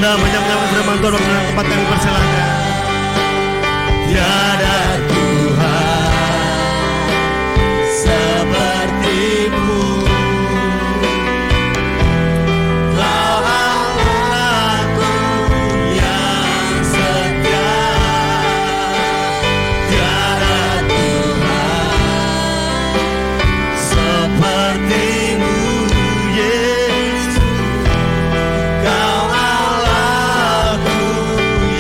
ada menyambut firman Tuhan dalam tempat kami persilakan. Tiada Tuhan seperti-Mu. Kau Allahku yang setia. Tiada Tuhan seperti-Mu, Yesus. Kau Allahku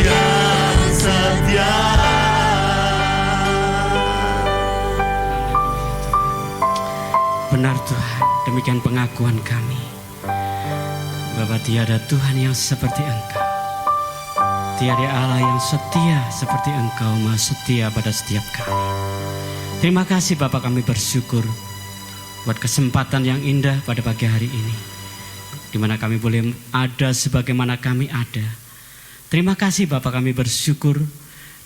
yang setia. Benar Tuhan, demikian pengakuan kami bahwa tiada Tuhan yang seperti Engkau. Tiada Allah yang setia seperti Engkau, Maha setia pada setiap kami. Terima kasih Bapa, kami bersyukur buat kesempatan yang indah pada pagi hari ini, di mana kami boleh ada sebagaimana kami ada. Terima kasih Bapa, kami bersyukur,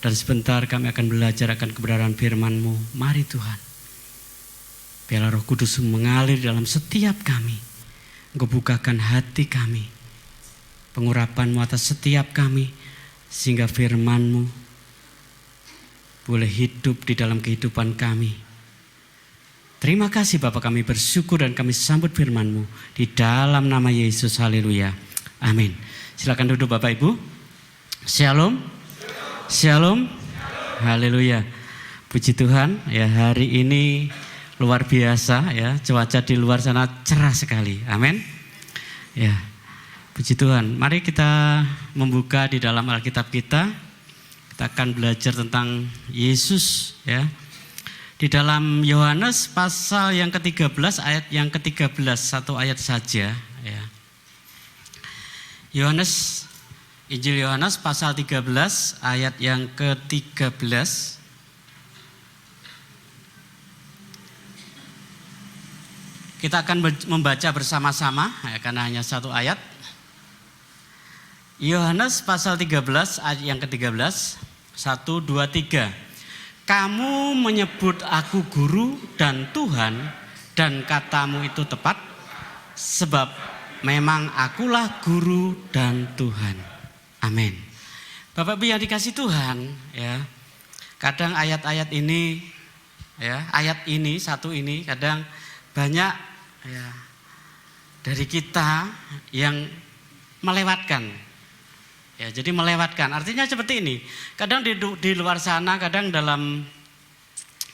dan sebentar kami akan belajar akan kebenaran firman-Mu. Mari Tuhan, biarlah Roh Kudus mengalir dalam setiap kami. Engkau bukakan hati kami, pengurapan-Mu atas setiap kami, sehingga firman-Mu boleh hidup di dalam kehidupan kami. Terima kasih Bapa, kami bersyukur dan kami sambut firman-Mu di dalam nama Yesus. Haleluya. Amin. Silakan duduk Bapak Ibu. Shalom. Shalom. Haleluya. Puji Tuhan, ya hari ini luar biasa ya, cuaca di luar sana cerah sekali. Amin. Ya. Puji Tuhan. Mari kita membuka di dalam Alkitab kita. Kita akan belajar tentang Yesus ya. Di dalam Yohanes pasal yang ke-13 ayat yang ke-13, satu ayat saja ya. Yohanes, Injil Yohanes pasal 13 ayat yang ke-13. Kita akan membaca bersama-sama ya, karena hanya satu ayat. Yohanes pasal 13 ayat yang ke-13. 1, 2, 3. Kamu menyebut aku guru dan Tuhan, dan katamu itu tepat, sebab memang akulah guru dan Tuhan. Amin. Bapak Ibu yang dikasih Tuhan ya, kadang ayat-ayat ini ya, ayat ini satu ini kadang banyak ya dari kita yang melewatkan. Ya, jadi melewatkan, artinya seperti ini. Kadang di luar sana, kadang dalam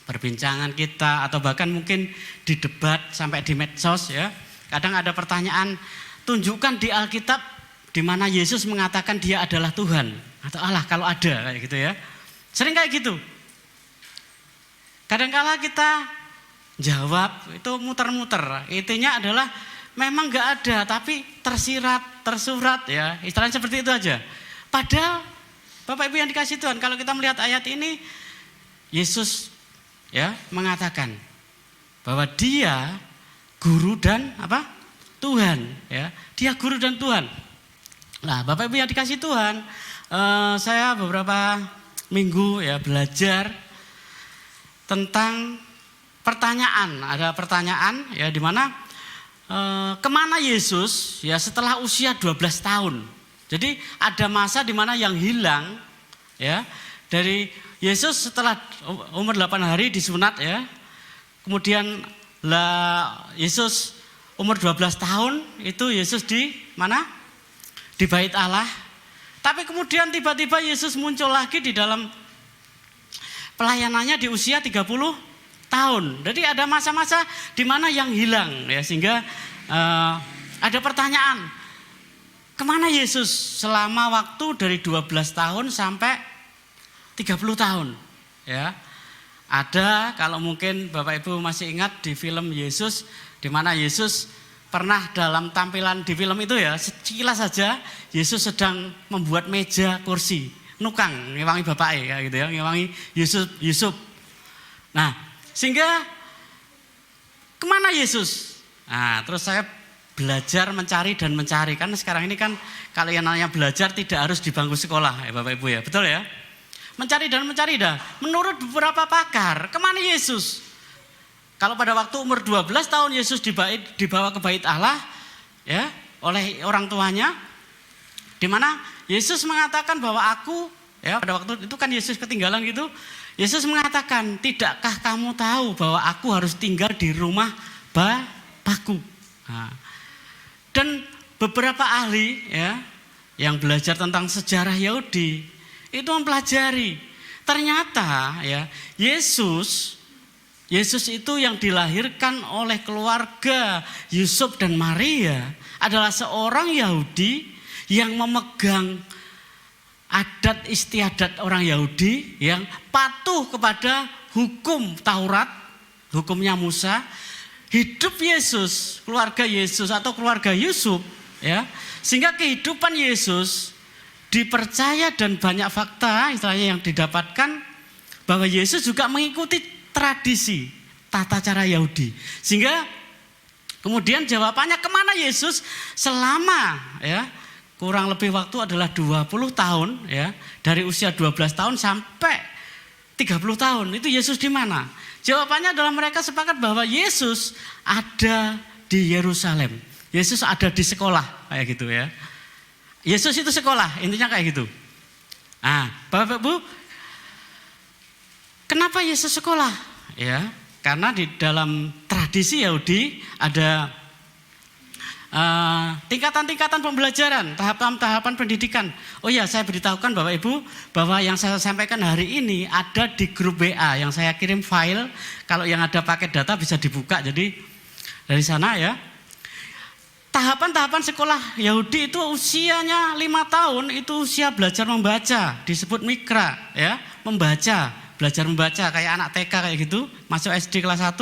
perbincangan kita atau bahkan mungkin di debat sampai di medsos ya, kadang ada pertanyaan, tunjukkan di Alkitab di mana Yesus mengatakan Dia adalah Tuhan atau Allah kalau ada, kayak gitu ya. Sering kayak gitu. Kadang-kala kita jawab itu muter-muter. Intinya adalah memang nggak ada, tapi tersurat ya, istilahnya seperti itu aja. Padahal Bapak Ibu yang dikasih Tuhan, kalau kita melihat ayat ini, Yesus ya mengatakan bahwa Dia guru dan apa? Tuhan ya. Dia guru dan Tuhan. Nah, Bapak Ibu yang dikasih Tuhan, saya beberapa minggu ya belajar tentang pertanyaan. Ada pertanyaan ya di mana kemana Yesus ya setelah usia 12 tahun. Jadi ada masa di mana yang hilang ya dari Yesus setelah umur 8 hari disunat ya. Kemudian Yesus umur 12 tahun itu Yesus di mana? Di Bait Allah. Tapi kemudian tiba-tiba Yesus muncul lagi di dalam pelayanannya di usia 30 tahun. Jadi ada masa-masa di mana yang hilang ya, sehingga ada pertanyaan, kemana Yesus selama waktu dari 12 tahun sampai 30 tahun ya. Ada, kalau mungkin Bapak Ibu masih ingat di film Yesus, di mana Yesus pernah dalam tampilan di film itu ya, sekilas saja Yesus sedang membuat meja kursi, nukang, ngewangi bapaknya kayak gitu ya, ngewangi Yusuf. Nah, sehingga kemana Yesus? Nah, terus saya belajar mencari, karena sekarang ini kan kalau yang namanya belajar tidak harus di bangku sekolah ya Bapak Ibu ya, betul ya? Mencari dah. Menurut beberapa pakar, kemana Yesus? Kalau pada waktu umur 12 tahun Yesus dibawa ke Bait Allah ya oleh orang tuanya. Di mana Yesus mengatakan bahwa aku, ya pada waktu itu kan Yesus ketinggalan gitu. Yesus mengatakan, tidakkah kamu tahu bahwa aku harus tinggal di rumah Bapakku? Nah, dan beberapa ahli ya yang belajar tentang sejarah Yahudi itu mempelajari ternyata ya Yesus itu yang dilahirkan oleh keluarga Yusuf dan Maria adalah seorang Yahudi yang memegang adat istiadat orang Yahudi yang patuh kepada hukum Taurat, hukumnya Musa. Hidup Yesus, keluarga Yesus atau keluarga Yusuf ya, sehingga kehidupan Yesus dipercaya dan banyak fakta istilahnya yang didapatkan bahwa Yesus juga mengikuti tradisi tata cara Yahudi. Sehingga kemudian jawabannya kemana Yesus selama ya kurang lebih waktu adalah 20 tahun ya, dari usia 12 tahun sampai 30 tahun. Itu Yesus di mana? Jawabannya adalah mereka sepakat bahwa Yesus ada di Yerusalem. Yesus ada di sekolah kayak gitu ya. Yesus itu sekolah, intinya kayak gitu. Nah, Bapak Ibu, kenapa Yesus sekolah? Ya, karena di dalam tradisi Yahudi ada tingkatan-tingkatan pembelajaran, tahapan-tahapan pendidikan. Oh ya, saya beritahukan Bapak Ibu bahwa yang saya sampaikan hari ini ada di grup WA yang saya kirim file. Kalau yang ada paket data bisa dibuka. Jadi dari sana ya. Tahapan-tahapan sekolah Yahudi itu usianya 5 tahun, itu usia belajar membaca, disebut mikra ya, belajar membaca kayak anak TK kayak gitu, masuk SD kelas 1.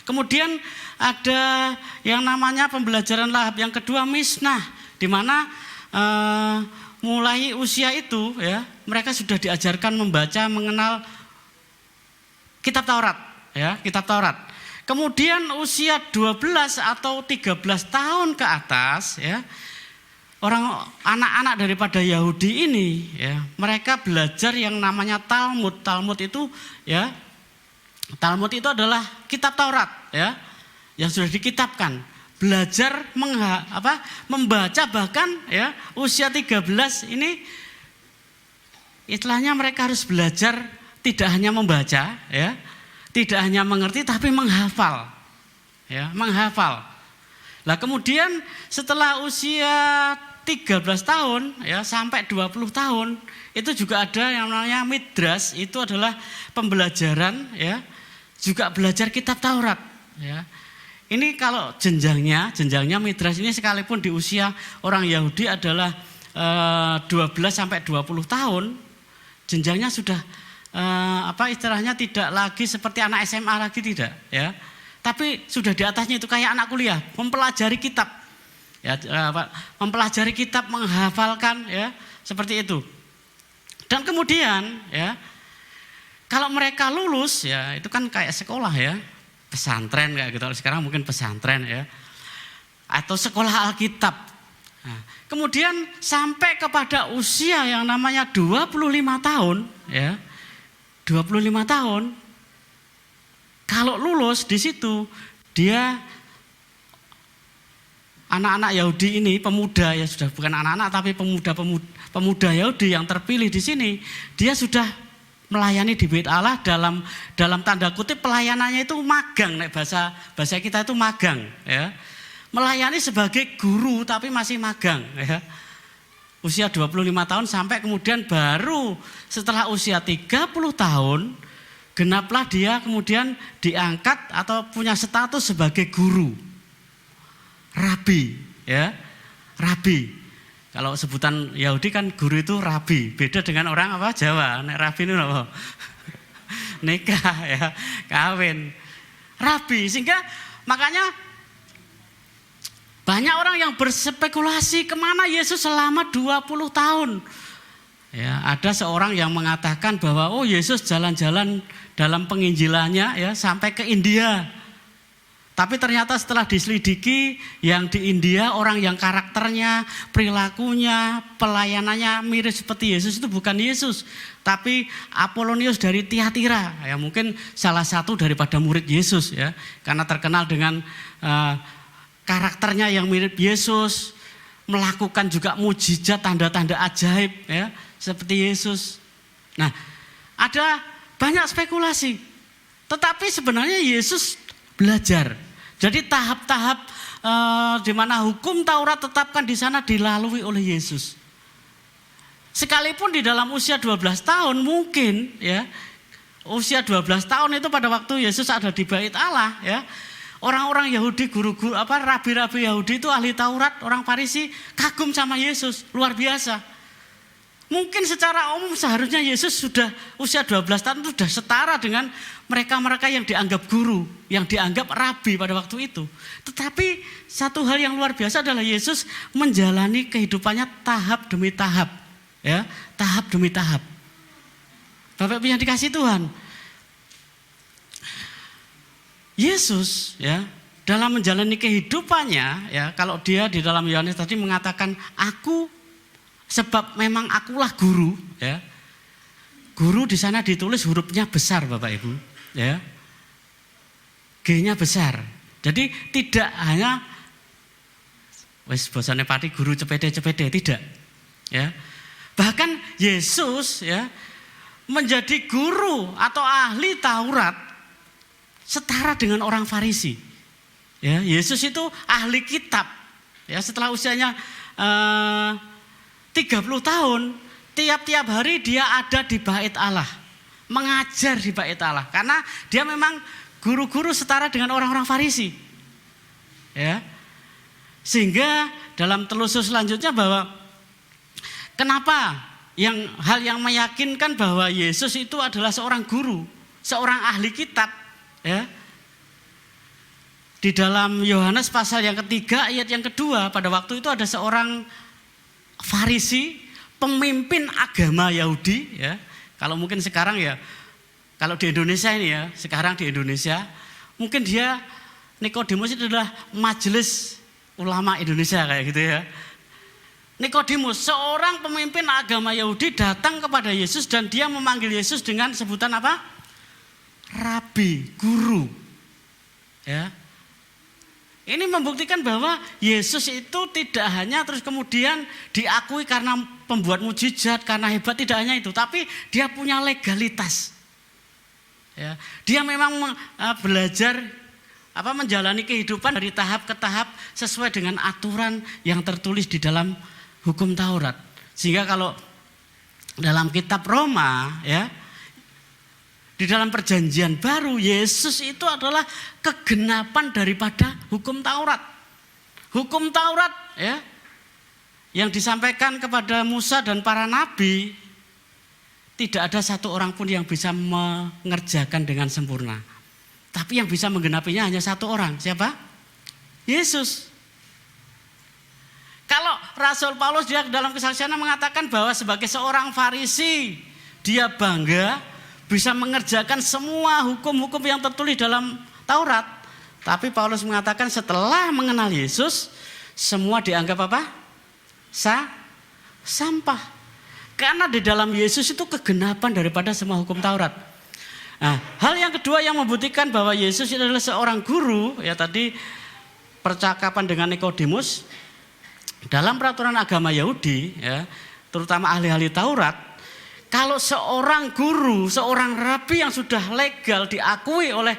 Kemudian ada yang namanya pembelajaran lahap. Yang kedua misnah, di mana mulai usia itu ya mereka sudah diajarkan membaca, mengenal kitab Taurat ya, kitab Taurat. Kemudian usia 12 atau 13 tahun ke atas ya, anak-anak daripada Yahudi ini ya, mereka belajar yang namanya Talmud. Talmud itu ya, Talmud itu adalah kitab Taurat ya, yang sudah dikitabkan. Belajar membaca bahkan ya usia 13 ini istilahnya mereka harus belajar tidak hanya membaca ya, tidak hanya mengerti tapi menghafal. Ya, menghafal. Lah kemudian setelah usia 13 tahun ya sampai 20 tahun itu juga ada yang namanya midras, itu adalah pembelajaran ya, juga belajar kitab Taurat ya. Ini kalau jenjangnya midras ini sekalipun di usia orang Yahudi adalah 12 sampai 20 tahun, jenjangnya sudah istilahnya tidak lagi seperti anak SMA lagi, tidak ya. Tapi sudah di atasnya itu kayak anak kuliah, mempelajari kitab. Ya, mempelajari kitab, menghafalkan ya, seperti itu. Dan kemudian ya kalau mereka lulus ya itu kan kayak sekolah ya, pesantren kayak gitu. Sekarang mungkin pesantren ya, atau sekolah Alkitab. Nah, kemudian sampai kepada usia yang namanya 25 tahun ya, 25 tahun. Kalau lulus di situ dia anak-anak Yahudi ini, pemuda ya, sudah bukan anak-anak tapi pemuda Yahudi yang terpilih di sini, dia sudah melayani di Bait Allah dalam tanda kutip pelayanannya itu magang, bahasa kita itu magang ya. Melayani sebagai guru tapi masih magang ya. Usia 25 tahun sampai kemudian baru setelah usia 30 tahun genaplah dia kemudian diangkat atau punya status sebagai guru. Rabi ya. Rabi. Kalau sebutan Yahudi kan guru itu rabi, beda dengan orang apa Jawa. Nek rabi itu apa? Nikah ya, kawin. Rabi, sehingga makanya banyak orang yang berspekulasi kemana Yesus selama 20 tahun. Ya, ada seorang yang mengatakan bahwa oh Yesus jalan-jalan dalam penginjilannya ya sampai ke India. Tapi ternyata setelah diselidiki yang di India orang yang karakternya, perilakunya, pelayanannya mirip seperti Yesus itu bukan Yesus, tapi Apolonius dari Tiatira. Ya mungkin salah satu daripada murid Yesus ya, karena terkenal dengan karakternya yang mirip Yesus, melakukan juga mujizat, tanda-tanda ajaib ya, seperti Yesus. Nah, ada banyak spekulasi. Tetapi sebenarnya Yesus belajar. Jadi tahap-tahap di mana hukum Taurat tetapkan di sana dilalui oleh Yesus. Sekalipun di dalam usia 12 tahun mungkin ya, usia 12 tahun itu pada waktu Yesus ada di Bait Allah ya. Orang-orang Yahudi, guru-guru rabi-rabi Yahudi itu ahli Taurat, orang Farisi kagum sama Yesus, luar biasa. Mungkin secara umum seharusnya Yesus sudah usia 12 tahun itu sudah setara dengan mereka-mereka yang dianggap guru, yang dianggap rabi pada waktu itu. Tetapi satu hal yang luar biasa adalah Yesus menjalani kehidupannya tahap demi tahap. Ya, tahap demi tahap. Bapak Ibu yang dikasih Tuhan, Yesus ya dalam menjalani kehidupannya ya, kalau dia di dalam Yohanes tadi mengatakan aku, sebab memang akulah guru ya. Guru di sana ditulis hurufnya besar Bapak Ibu ya. G-nya besar. Jadi tidak hanya wis bosane pati guru cepede-cepede, tidak ya. Bahkan Yesus ya menjadi guru atau ahli Taurat setara dengan orang Farisi. Ya, Yesus itu ahli kitab. Ya, setelah usianya 30 tahun, tiap-tiap hari dia ada di Bait Allah, mengajar di Bait Allah, karena dia memang guru-guru setara dengan orang-orang Farisi. Ya. Sehingga dalam telusur selanjutnya bahwa kenapa hal yang meyakinkan bahwa Yesus itu adalah seorang guru, seorang ahli kitab ya. Di dalam Yohanes pasal yang ketiga ayat yang kedua, pada waktu itu ada seorang Farisi, pemimpin agama Yahudi ya. Kalau mungkin sekarang ya, kalau di Indonesia ini ya, sekarang di Indonesia mungkin dia Nikodemus itu adalah majelis ulama Indonesia kayak gitu ya. Nikodemus, seorang pemimpin agama Yahudi datang kepada Yesus dan dia memanggil Yesus dengan sebutan apa? Rabi, guru. Ya. Ini membuktikan bahwa Yesus itu tidak hanya terus kemudian diakui karena pembuat mujizat, karena hebat, tidak hanya itu, tapi dia punya legalitas. Ya. Dia memang belajar menjalani kehidupan dari tahap ke tahap sesuai dengan aturan yang tertulis di dalam hukum Taurat. Sehingga kalau dalam kitab Roma ya, di dalam perjanjian baru Yesus itu adalah kegenapan daripada hukum Taurat. Hukum Taurat ya yang disampaikan kepada Musa dan para nabi, tidak ada satu orang pun yang bisa mengerjakan dengan sempurna. Tapi yang bisa menggenapinya hanya satu orang. Siapa? Yesus. Kalau Rasul Paulus dia dalam kesaksiannya mengatakan bahwa sebagai seorang Farisi dia bangga bisa mengerjakan semua hukum-hukum yang tertulis dalam Taurat. Tapi Paulus mengatakan setelah mengenal Yesus semua dianggap apa? Sampah. Karena di dalam Yesus itu kegenapan daripada semua hukum Taurat. Nah, hal yang kedua yang membuktikan bahwa Yesus adalah seorang guru ya, tadi percakapan dengan Nikodemus. Dalam peraturan agama Yahudi ya, terutama ahli-ahli Taurat, kalau seorang guru, seorang rabi yang sudah legal diakui oleh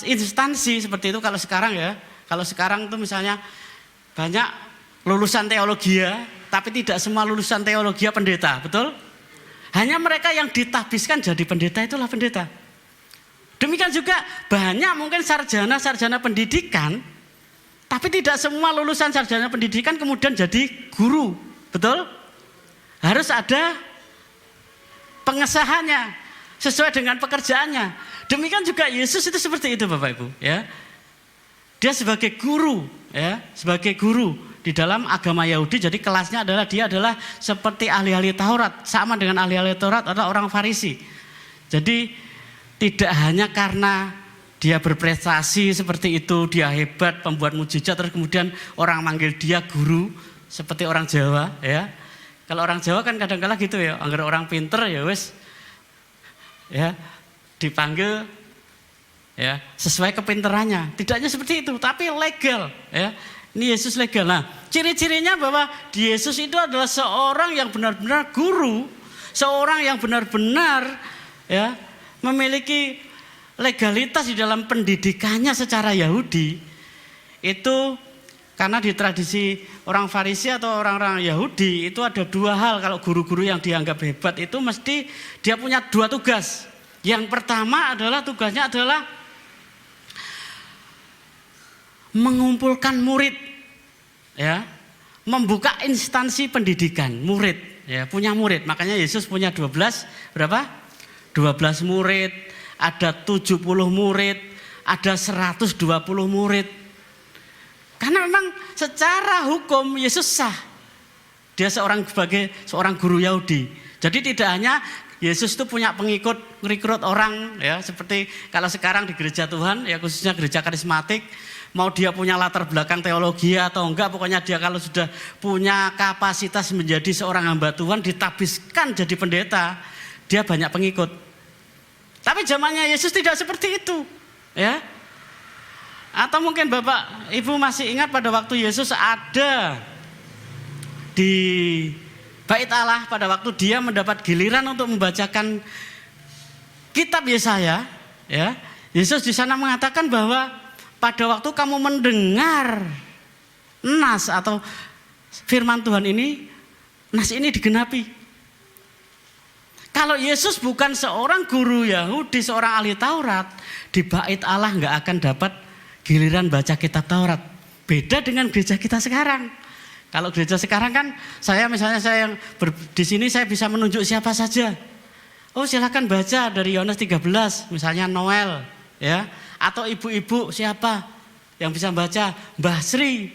instansi seperti itu, kalau sekarang ya, kalau sekarang itu misalnya banyak lulusan teologi ya, tapi tidak semua lulusan teologi pendeta, betul? Hanya mereka yang ditabiskan jadi pendeta itulah pendeta. Demikian juga banyak mungkin sarjana pendidikan, tapi tidak semua lulusan sarjana pendidikan kemudian jadi guru, betul? Harus ada pengesahannya sesuai dengan pekerjaannya. Demikian juga Yesus itu seperti itu Bapak Ibu ya. Dia sebagai guru ya, sebagai guru di dalam agama Yahudi, jadi kelasnya adalah dia adalah seperti ahli-ahli Taurat, sama dengan ahli-ahli Taurat adalah orang Farisi. Jadi tidak hanya karena dia berprestasi seperti itu, dia hebat, pembuat mujizat, terus kemudian orang manggil dia guru seperti orang Jawa ya. Kalau orang Jawa kan kadang-kadang gitu ya, agar orang pinter ya wes ya dipanggil ya sesuai kepinterannya. Tidak hanya seperti itu, tapi legal ya. Ini Yesus legal. Nah, ciri-cirinya bahwa Yesus itu adalah seorang yang benar-benar guru, seorang yang benar-benar ya memiliki legalitas di dalam pendidikannya secara Yahudi. Itu karena di tradisi orang Farisi atau orang-orang Yahudi itu ada dua hal. Kalau guru-guru yang dianggap hebat itu mesti dia punya dua tugas. Yang pertama adalah tugasnya adalah mengumpulkan murid, ya, membuka instansi pendidikan murid, ya, punya murid. Makanya Yesus punya 12 berapa? 12 murid, ada 70 murid, ada 120 murid. Karena memang secara hukum Yesus sah. Dia sebagai seorang guru Yahudi. Jadi tidak hanya Yesus itu punya pengikut, rekrut orang, ya, seperti kalau sekarang di gereja Tuhan, ya khususnya gereja karismatik, mau dia punya latar belakang teologi atau enggak, pokoknya dia kalau sudah punya kapasitas menjadi seorang hamba Tuhan, ditabiskan jadi pendeta, dia banyak pengikut. Tapi zamannya Yesus tidak seperti itu, ya. Atau mungkin Bapak Ibu masih ingat pada waktu Yesus ada di Bait Allah, pada waktu dia mendapat giliran untuk membacakan kitab Yesaya, ya. Yesus di sana mengatakan bahwa pada waktu kamu mendengar nas atau firman Tuhan ini, nas ini digenapi. Kalau Yesus bukan seorang guru Yahudi, seorang ahli Taurat, di Bait Allah nggak akan dapat giliran baca kitab Taurat. Beda dengan gereja kita sekarang. Kalau gereja sekarang kan saya yang di sini saya bisa menunjuk siapa saja. Oh, silakan baca dari Yohanes 13, misalnya Noel, ya. Atau ibu-ibu siapa yang bisa baca? Mbah Sri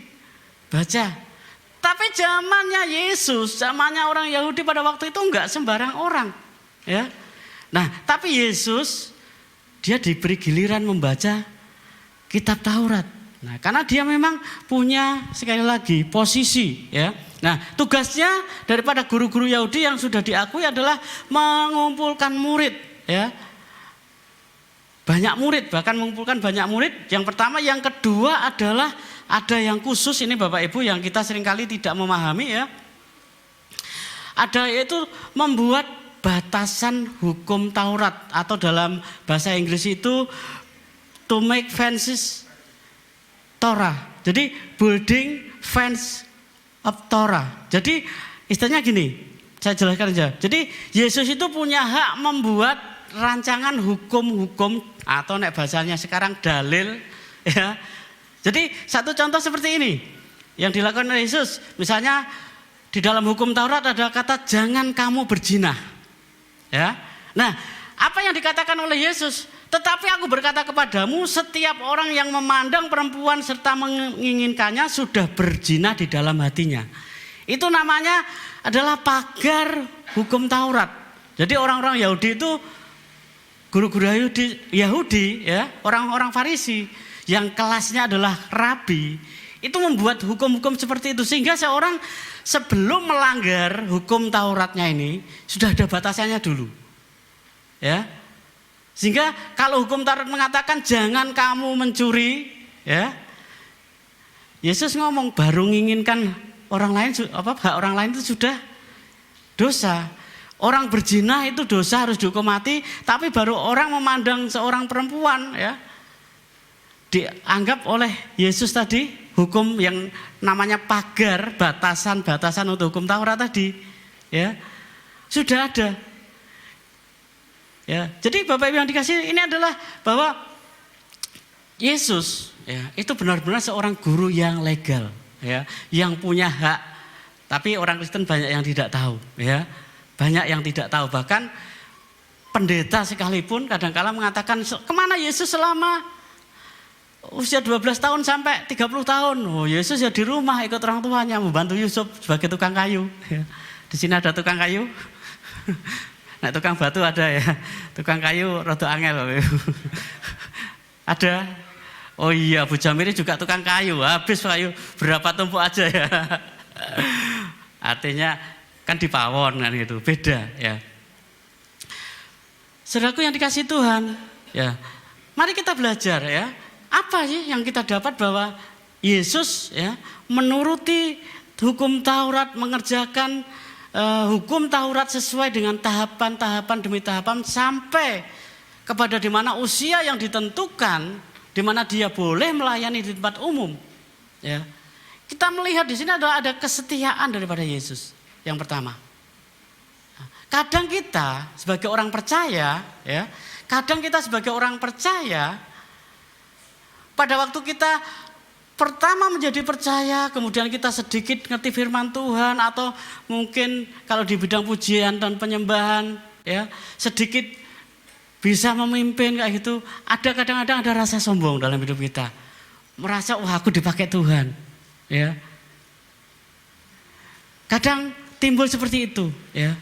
baca. Tapi zamannya Yesus, zamannya orang Yahudi pada waktu itu enggak sembarang orang, ya. Nah, tapi Yesus dia diberi giliran membaca kitab Taurat. Nah, karena dia memang punya sekali lagi posisi, ya. Nah, tugasnya daripada guru-guru Yahudi yang sudah diakui adalah mengumpulkan murid, ya. Banyak murid, bahkan mengumpulkan banyak murid. Yang pertama, yang kedua adalah ada yang khusus, ini Bapak Ibu yang kita seringkali tidak memahami, ya. Ada yaitu membuat batasan hukum Taurat, atau dalam bahasa Inggris itu to make fences Torah. Jadi building fence of Torah. Jadi istilahnya gini, saya jelaskan aja. Jadi Yesus itu punya hak membuat rancangan hukum-hukum, atau nek bahasanya sekarang dalil, ya. Jadi satu contoh seperti ini yang dilakukan oleh Yesus. Misalnya di dalam hukum Taurat ada kata jangan kamu berzina, ya. Nah, apa yang dikatakan oleh Yesus? Tetapi aku berkata kepadamu, setiap orang yang memandang perempuan serta menginginkannya sudah berzina di dalam hatinya. Itu namanya adalah pagar hukum Taurat. Jadi orang-orang Yahudi itu, guru-guru Yahudi, ya, orang-orang Farisi yang kelasnya adalah rabi, itu membuat hukum-hukum seperti itu. Sehingga seorang sebelum melanggar hukum Tauratnya ini sudah ada batasannya dulu, ya. Sehingga kalau hukum Taurat mengatakan jangan kamu mencuri, ya, Yesus ngomong baru menginginkan orang lain, hak orang lain itu sudah dosa. Orang berzina itu dosa, harus dihukum mati. Tapi baru orang memandang seorang perempuan, ya, dianggap oleh Yesus tadi hukum yang namanya pagar, batasan-batasan untuk hukum Taurat tadi, ya, sudah ada. Ya, jadi Bapak Ibu yang dikasih, ini adalah bahwa Yesus, ya, itu benar-benar seorang guru yang legal, ya, yang punya hak. Tapi orang Kristen banyak yang tidak tahu, ya, banyak yang tidak tahu. Bahkan pendeta sekalipun kadang-kala mengatakan kemana Yesus selama usia 12 tahun sampai 30 tahun. Oh, Yesus ya di rumah ikut orang tuanya, membantu Yusuf sebagai tukang kayu. Ya. Di sini ada tukang kayu. Nah, tukang batu ada, ya. Tukang kayu rada angel. Ada. Oh iya, Bu Jamiri juga tukang kayu. Habis kayu berapa tumpuk aja, ya. Artinya kan di pawon kan gitu. Beda, ya. Saudaraku yang dikasih Tuhan, ya. Mari kita belajar, ya. Apa sih yang kita dapat bahwa Yesus ya menuruti hukum Taurat, mengerjakan hukum Taurat sesuai dengan tahapan-tahapan demi tahapan sampai kepada di mana usia yang ditentukan, di mana dia boleh melayani di tempat umum. Ya, kita melihat di sini ada kesetiaan daripada Yesus. Yang pertama, kadang kita sebagai orang percaya, ya, pada waktu kita pertama menjadi percaya, kemudian kita sedikit ngerti firman Tuhan, atau mungkin kalau di bidang pujian dan penyembahan, ya, sedikit bisa memimpin kayak gitu. Ada kadang-kadang ada rasa sombong dalam hidup kita, merasa wah aku dipakai Tuhan, ya. Kadang timbul seperti itu, ya.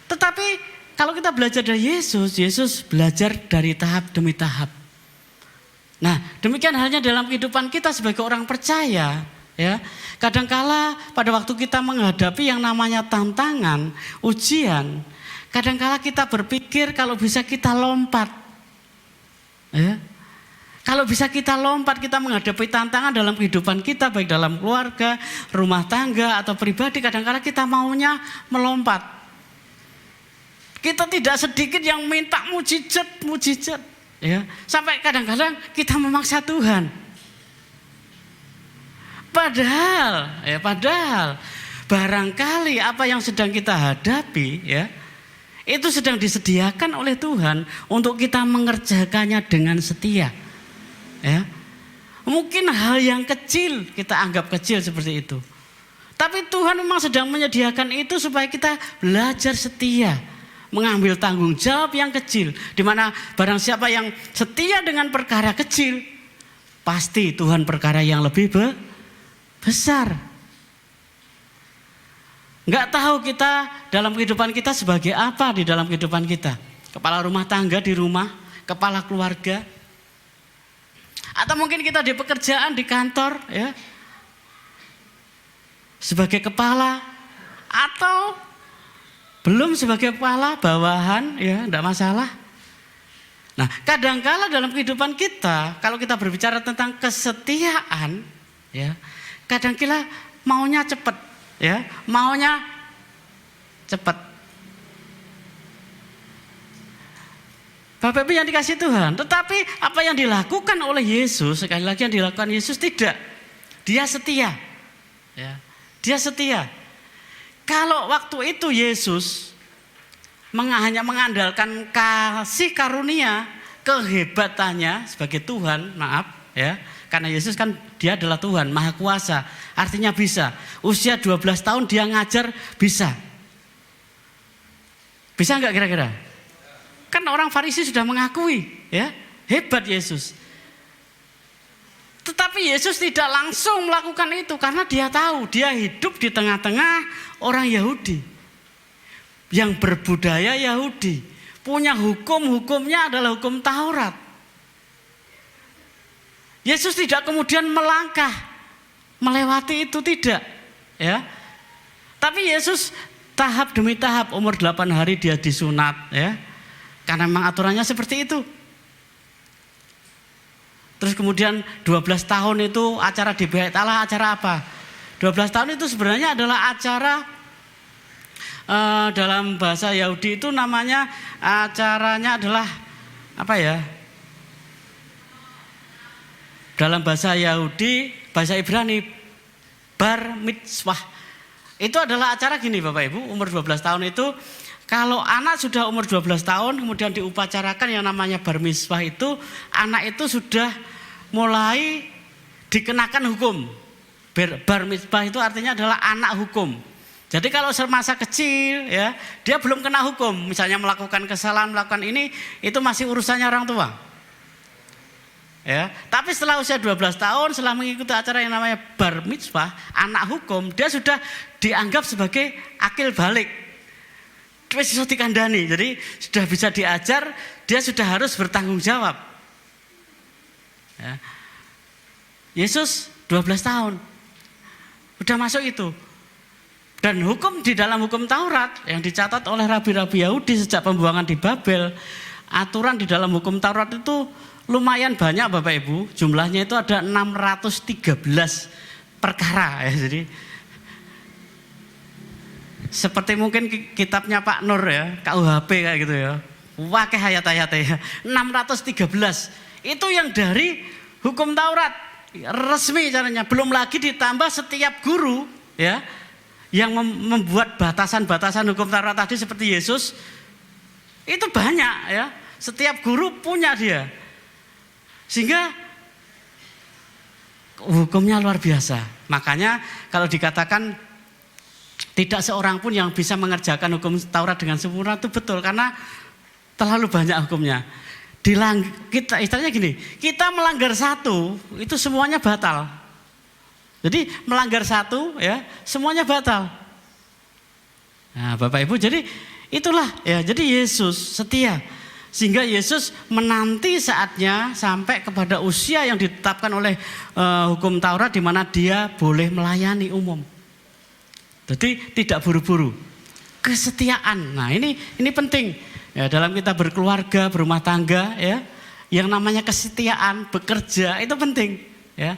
Tetapi kalau kita belajar dari Yesus belajar dari tahap demi tahap. Nah, demikian halnya dalam kehidupan kita sebagai orang percaya, ya. Kadangkala pada waktu kita menghadapi yang namanya tantangan, ujian, kadangkala kita berpikir kalau bisa kita lompat. Ya. Kalau bisa kita lompat, kita menghadapi tantangan dalam kehidupan kita, baik dalam keluarga, rumah tangga atau pribadi, kadangkala kita maunya melompat. Kita tidak sedikit yang minta mujizat. Ya, sampai kadang-kadang kita memaksa Tuhan. Padahal barangkali apa yang sedang kita hadapi, ya, itu sedang disediakan oleh Tuhan untuk kita mengerjakannya dengan setia. Ya. Mungkin hal yang kecil kita anggap kecil seperti itu. Tapi Tuhan memang sedang menyediakan itu supaya kita belajar setia, mengambil tanggung jawab yang kecil, di mana barang siapa yang setia dengan perkara kecil, pasti Tuhan perkara yang lebih besar. Enggak tahu kita dalam kehidupan kita sebagai apa di dalam kehidupan kita. Kepala rumah tangga di rumah, kepala keluarga, atau mungkin kita di pekerjaan di kantor, ya, sebagai kepala, atau belum sebagai kepala, bawahan, ya, tidak masalah. Nah, kadangkala dalam kehidupan kita, kalau kita berbicara tentang kesetiaan, ya, kadangkala maunya cepat, ya, maunya cepat. Bapak Ibu yang dikasih Tuhan, tetapi apa yang dilakukan oleh Yesus, sekali lagi yang dilakukan Yesus tidak, dia setia, ya, dia setia. Kalau waktu itu Yesus hanya mengandalkan kasih karunia, kehebatannya sebagai Tuhan, maaf, ya, karena Yesus kan dia adalah Tuhan, Maha Kuasa, artinya bisa. Usia 12 tahun dia ngajar bisa. Bisa enggak kira-kira? Kan orang Farisi sudah mengakui, ya, hebat Yesus. Tetapi Yesus tidak langsung melakukan itu karena dia tahu dia hidup di tengah-tengah orang Yahudi yang berbudaya Yahudi, punya hukumnya adalah hukum Taurat. Yesus tidak kemudian melangkah melewati itu, tidak, ya. Tapi Yesus tahap demi tahap, umur 8 hari dia disunat, ya. Karena memang aturannya seperti itu. Terus kemudian 12 tahun itu acara di Bait Allah, acara apa? 12 tahun itu sebenarnya adalah acara dalam bahasa Yahudi itu namanya, acaranya adalah apa ya? Dalam bahasa Yahudi, bahasa Ibrani, bar mitzvah. Itu adalah acara gini Bapak Ibu, umur 12 tahun itu, kalau anak sudah umur 12 tahun kemudian diupacarakan yang namanya bar mitzvah itu, anak itu sudah mulai dikenakan hukum. Bar mitzvah itu artinya adalah anak hukum. Jadi kalau semasa kecil, ya, dia belum kena hukum, misalnya melakukan kesalahan, melakukan ini, itu masih urusannya orang tua. Ya, tapi setelah usia 12 tahun, setelah mengikuti acara yang namanya bar mitzvah, anak hukum, dia sudah dianggap sebagai akil balik. Wis iso dikandani, jadi sudah bisa diajar, dia sudah harus bertanggung jawab. Ya. Yesus 12 tahun, udah masuk itu. Dan hukum di dalam hukum Taurat yang dicatat oleh rabi-rabi Yahudi sejak pembuangan di Babel, aturan di dalam hukum Taurat itu lumayan banyak Bapak Ibu. Jumlahnya itu ada 613 perkara ya. Jadi seperti mungkin kitabnya Pak Nur ya, KUHP kayak gitu ya. Wakeh ayat-ayatnya 613. Itu yang dari hukum Taurat resmi caranya. Belum lagi ditambah setiap guru ya yang membuat batasan-batasan hukum Taurat tadi seperti Yesus. Itu banyak ya. Setiap guru punya dia. Sehingga hukumnya luar biasa. Makanya kalau dikatakan tidak seorang pun yang bisa mengerjakan hukum Taurat dengan sempurna itu betul, karena terlalu banyak hukumnya. Kita istilahnya gini, kita melanggar satu itu semuanya batal. Jadi melanggar satu ya semuanya batal. Nah, Bapak Ibu, jadi itulah ya. Jadi Yesus setia. Sehingga Yesus menanti saatnya sampai kepada usia yang ditetapkan oleh hukum Taurat, di mana dia boleh melayani umum. Jadi tidak buru-buru. Kesetiaan. Nah, ini penting. Ya, dalam kita berkeluarga, berumah tangga ya, yang namanya kesetiaan, bekerja itu penting, ya.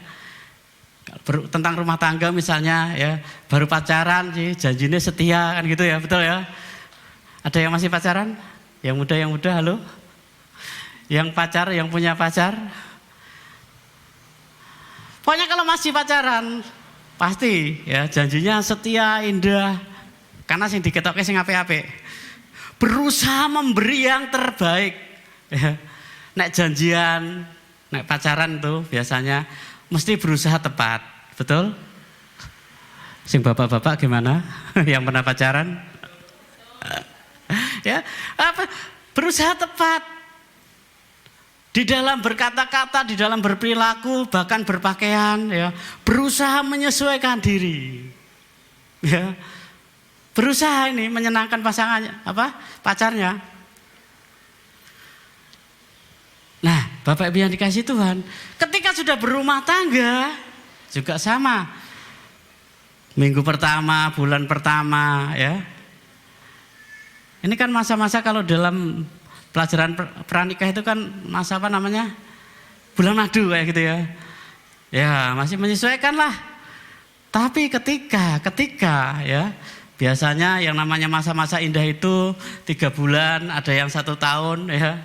Tentang rumah tangga misalnya ya, baru pacaran sih janjinya setia kan gitu ya, betul ya. Ada yang masih pacaran? Yang muda, halo? Yang pacar, yang punya pacar? Pokoknya kalau masih pacaran, pasti ya janjinya setia, indah. Karena sing diketoknya sing apik-apik. Berusaha memberi yang terbaik. Ya. Nek janjian, nek pacaran tuh biasanya mesti berusaha tepat, betul? Sing bapak-bapak gimana? Yang pernah pacaran? Ya, apa? Berusaha tepat di dalam berkata-kata, di dalam berperilaku, bahkan berpakaian, ya. Berusaha menyesuaikan diri, ya. Berusaha ini menyenangkan pasangannya, pacarnya. Nah, Bapak Ibu yang dikasih Tuhan, ketika sudah berumah tangga juga sama. Minggu pertama, bulan pertama, ya. Ini kan masa-masa kalau dalam pelajaran pranikah itu kan masa bulan madu kayak gitu ya. Ya masih menyesuaikan lah. Tapi ketika ya biasanya yang namanya masa-masa indah itu 3 bulan, ada yang 1 tahun ya.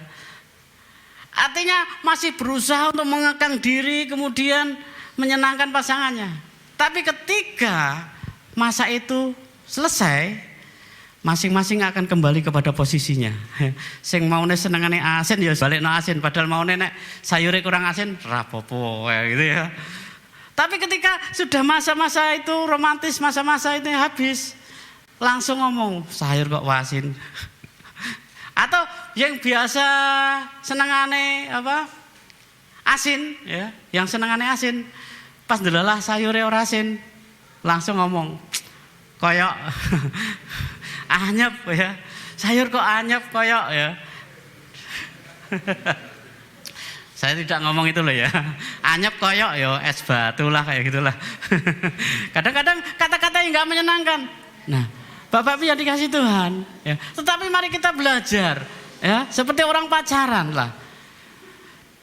Artinya masih berusaha untuk mengekang diri, kemudian menyenangkan pasangannya. Tapi ketika masa itu selesai, masing-masing akan kembali kepada posisinya. Sing maune senengane asin ya balikno asin, padahal maune nek sayure kurang asin rapopo gitu ya. Tapi ketika sudah masa-masa itu romantis, masa-masa itu habis, langsung ngomong sayur kok asin. Atau yang biasa senengane asin ya, yang senengane asin, pas ndelalah sayure ora asin, langsung ngomong koyok anyep ya, sayur kok anyep koyok ya. Saya tidak ngomong itu loh ya, anyep koyok ya es batu lah kayak gitulah. Kadang-kadang kata-kata yang nggak menyenangkan. Nah, Bapak Ibu yang dikasih Tuhan, ya. Tetapi mari kita belajar, ya, seperti orang pacaran lah.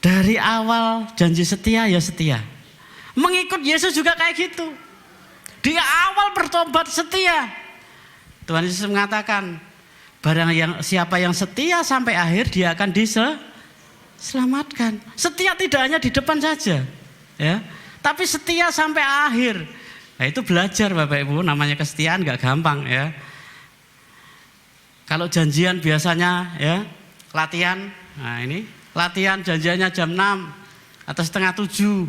Dari awal janji setia ya setia. Mengikut Yesus juga kayak gitu. Di awal bertobat setia. Tuhan Yesus mengatakan, siapa yang setia sampai akhir dia akan diselamatkan. Setia tidak hanya di depan saja, ya, tapi setia sampai akhir. Nah, itu belajar Bapak Ibu, namanya kesetiaan gak gampang ya. Kalau janjian biasanya ya latihan, nah ini latihan janjiannya jam 6 atau setengah 7.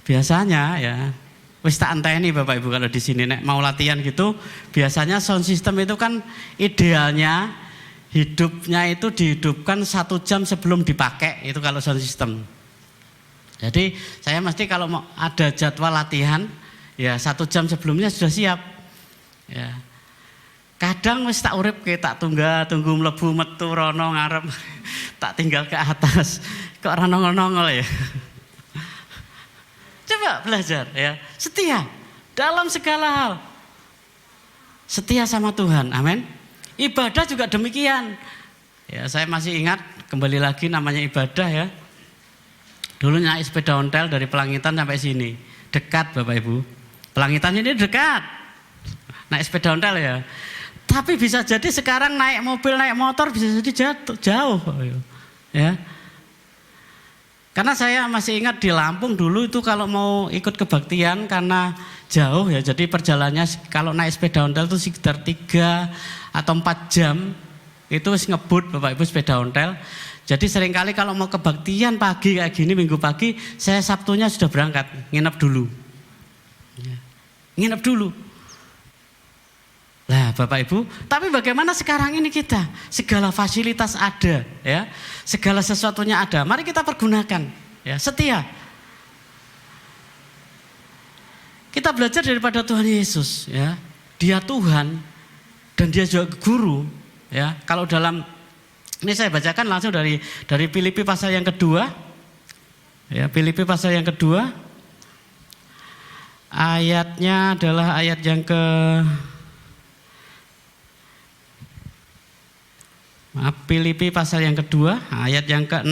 Biasanya ya wis tak enteni Bapak Ibu kalau di sini nek mau latihan gitu, biasanya sound system itu kan idealnya hidupnya itu dihidupkan 1 jam sebelum dipakai, itu kalau sound system. Jadi saya mesti kalau mau ada jadwal latihan ya 1 jam sebelumnya sudah siap. Ya. Kadang wis tak urip ke tak tunggu mlebu metu rono ngarep tak tinggal ke atas kok ora nongol-nongol ya. Coba belajar ya, setia dalam segala hal. Setia sama Tuhan, amin. Ibadah juga demikian. Ya, saya masih ingat, kembali lagi namanya ibadah ya. Dulu naik sepeda ontel dari Pelangitan sampai sini. Dekat Bapak Ibu. Pelangitan ini dekat. Naik sepeda ontel ya. Tapi bisa jadi sekarang naik mobil, naik motor bisa jadi jauh. Ya. Karena saya masih ingat di Lampung dulu itu kalau mau ikut kebaktian karena jauh ya. Jadi perjalanannya kalau naik sepeda ontel itu sekitar 3 atau 4 jam. Itu ngebut Bapak Ibu sepeda ontel. Jadi seringkali kalau mau kebaktian pagi kayak gini, minggu pagi, saya Sabtunya sudah berangkat, nginep dulu. Nginep dulu. Lah Bapak Ibu, tapi bagaimana sekarang ini kita? Segala fasilitas ada ya. Segala sesuatunya ada. Mari kita pergunakan ya, setia. Kita belajar daripada Tuhan Yesus ya. Dia Tuhan dan dia juga guru ya. Kalau dalam ini saya bacakan langsung dari Filipi pasal yang kedua. Ya, Filipi pasal yang kedua. Ayatnya adalah ayat yang Filipi pasal yang kedua, ayat yang ke-6,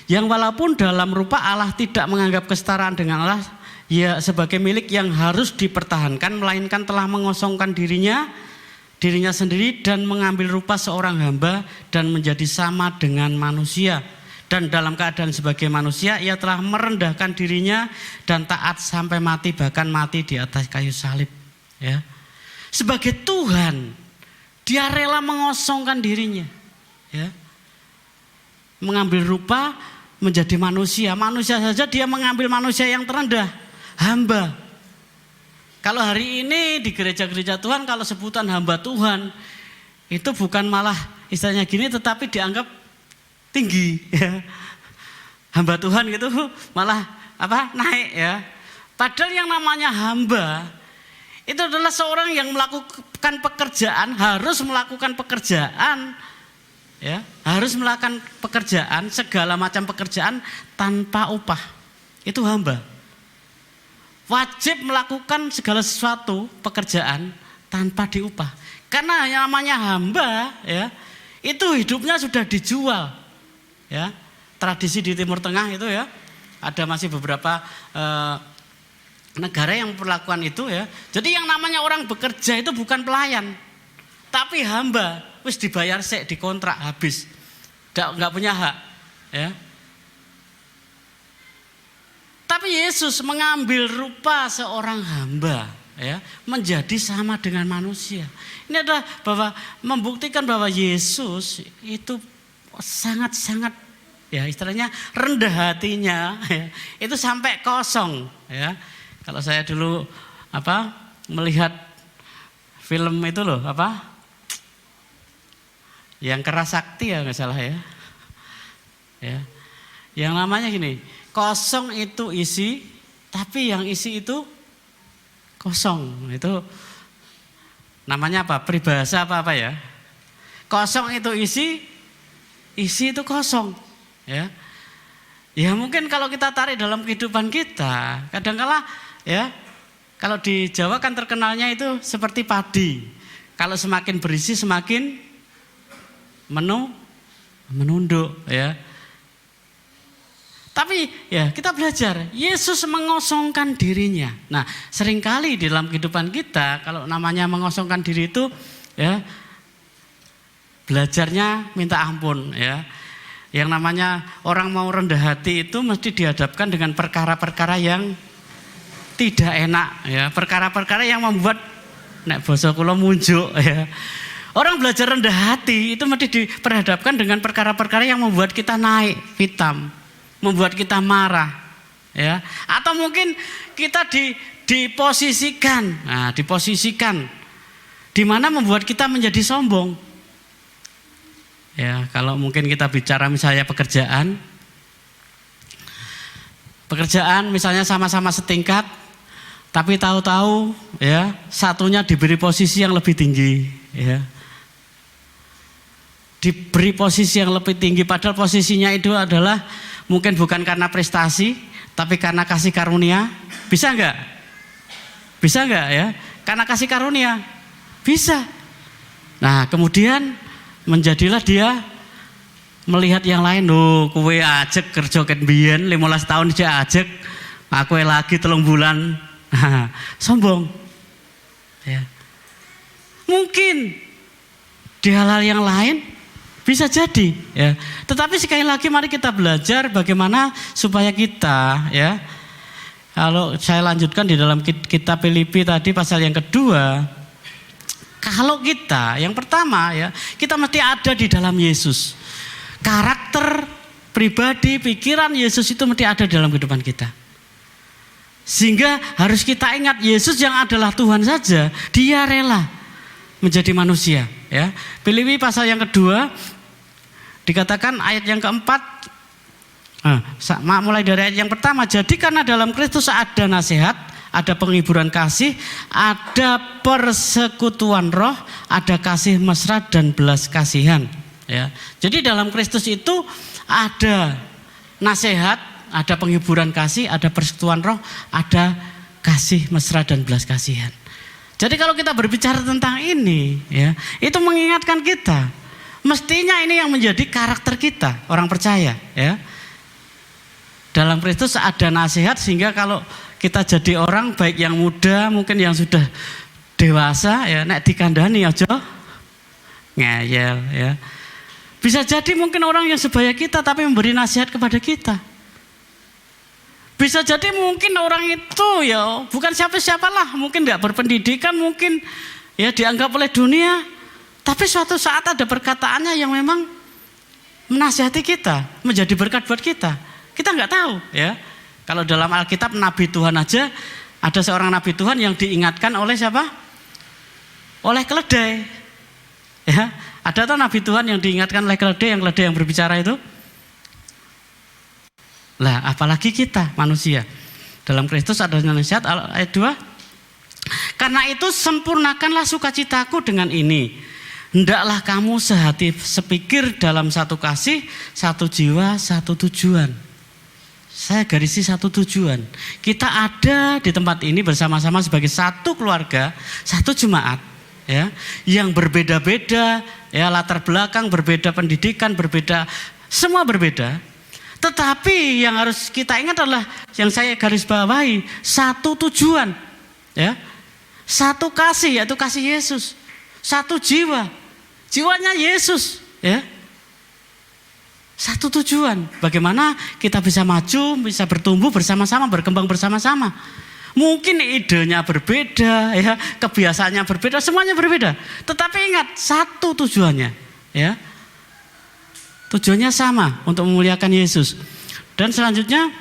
yang walaupun dalam rupa Allah tidak menganggap kesetaraan dengan Allah ya sebagai milik yang harus dipertahankan, melainkan telah mengosongkan dirinya sendiri dan mengambil rupa seorang hamba dan menjadi sama dengan manusia. Dan dalam keadaan sebagai manusia ia telah merendahkan dirinya dan taat sampai mati, bahkan mati di atas kayu salib ya. Sebagai Tuhan dia rela mengosongkan dirinya ya. Mengambil rupa menjadi manusia. Manusia saja dia mengambil manusia yang terendah, hamba. Kalau hari ini di gereja-gereja Tuhan kalau sebutan hamba Tuhan itu bukan malah istilahnya gini, tetapi dianggap tinggi ya. Hamba Tuhan gitu malah naik ya. Padahal yang namanya hamba itu adalah seorang yang melakukan pekerjaan, harus melakukan pekerjaan ya, harus melakukan pekerjaan, segala macam pekerjaan tanpa upah. Itu hamba. Wajib melakukan segala sesuatu pekerjaan tanpa diupah. Karena yang namanya hamba ya, itu hidupnya sudah dijual ya. Tradisi di Timur Tengah itu ya, ada masih beberapa negara yang memperlakukan itu ya. Jadi yang namanya orang bekerja itu bukan pelayan, tapi hamba. Wis dibayar sek, dikontrak habis, nggak punya hak ya. Tapi Yesus mengambil rupa seorang hamba ya, menjadi sama dengan manusia. Ini adalah bahwa membuktikan bahwa Yesus itu sangat-sangat ya istilahnya rendah hatinya ya, itu sampai kosong ya. Kalau saya dulu melihat film itu loh yang Keras Sakti ya nggak salah ya. Ya. Yang namanya gini, kosong itu isi, tapi yang isi itu kosong. Itu namanya apa? Peribahasa apa ya? Kosong itu isi itu kosong. Ya. Ya mungkin kalau kita tarik dalam kehidupan kita, kadang-kala ya, kalau di Jawa kan terkenalnya itu seperti padi. Kalau semakin berisi semakin menunduk ya. Tapi ya kita belajar, Yesus mengosongkan dirinya. Nah seringkali di dalam kehidupan kita kalau namanya mengosongkan diri itu ya belajarnya minta ampun ya. Yang namanya orang mau rendah hati itu mesti dihadapkan dengan perkara-perkara yang tidak enak ya. Perkara-perkara yang membuat nek basa kula munjuk ya. Orang belajar rendah hati itu mesti diperhadapkan dengan perkara-perkara yang membuat kita naik hitam, membuat kita marah ya, atau mungkin kita diposisikan di mana membuat kita menjadi sombong ya. Kalau mungkin kita bicara misalnya pekerjaan misalnya sama-sama setingkat, tapi tahu-tahu ya satunya diberi posisi yang lebih tinggi ya, diberi posisi yang lebih tinggi, padahal posisinya itu adalah mungkin bukan karena prestasi, tapi karena kasih karunia. Bisa enggak? Bisa enggak ya? Karena kasih karunia. Bisa. Nah kemudian menjadilah dia melihat yang lain, kowe ajek kerja ket biyen 15 tahun aja ajek, aku lagi 3 bulan. Sombong. Ya. Mungkin di hal-hal yang lain bisa jadi, ya. Tetapi sekali lagi mari kita belajar bagaimana supaya kita, ya. Kalau saya lanjutkan di dalam kitab Filipi tadi pasal yang kedua, kalau kita yang pertama, ya, kita mesti ada di dalam Yesus. Karakter, pribadi, pikiran Yesus itu mesti ada dalam kehidupan kita. Sehingga harus kita ingat Yesus yang adalah Tuhan saja, dia rela menjadi manusia, ya. Filipi pasal yang kedua dikatakan ayat yang keempat, mulai dari ayat yang pertama. Jadi karena dalam Kristus ada nasihat, ada penghiburan kasih, ada persekutuan roh, ada kasih mesra dan belas kasihan, ya. Jadi dalam Kristus itu ada nasihat, ada penghiburan kasih, ada persekutuan roh, ada kasih mesra dan belas kasihan. Jadi kalau kita berbicara tentang ini, ya, itu mengingatkan kita, mestinya ini yang menjadi karakter kita, orang percaya, ya. Dalam Kristus ada nasihat sehingga kalau kita jadi orang baik yang muda, mungkin yang sudah dewasa, ya, nek dikandani aja ngeyel, ya. Bisa jadi mungkin orang yang sebaya kita tapi memberi nasihat kepada kita. Bisa jadi mungkin orang itu, ya, bukan siapa-siapalah, mungkin tidak berpendidikan, mungkin, ya, dianggap oleh dunia, tapi suatu saat ada perkataannya yang memang menasihati kita, menjadi berkat buat kita. Kita nggak tahu, ya. Kalau dalam Alkitab Nabi Tuhan aja ada seorang Nabi Tuhan yang diingatkan oleh siapa? Oleh keledai, ya. Ada tuh Nabi Tuhan yang diingatkan oleh keledai yang berbicara itu. Lah, apalagi kita manusia. Dalam Kristus ada nasihat ayat 2. Karena itu sempurnakanlah sukacitaku dengan ini. Hendaklah kamu sehati sepikir dalam satu kasih, satu jiwa, satu tujuan. Saya garisi satu tujuan. Kita ada di tempat ini bersama-sama sebagai satu keluarga, satu jemaat, ya, yang berbeda-beda, ya, latar belakang berbeda, pendidikan berbeda, semua berbeda. Tetapi yang harus kita ingat adalah yang saya garis bawahi, satu tujuan, ya, satu kasih, yaitu kasih Yesus, satu jiwa, jiwanya Yesus, ya, satu tujuan. Bagaimana kita bisa maju, bisa bertumbuh bersama-sama, berkembang bersama-sama. Mungkin idenya berbeda, ya, kebiasaannya berbeda, semuanya berbeda. Tetapi ingat satu tujuannya, ya. Tujuannya sama, untuk memuliakan Yesus. Dan selanjutnya,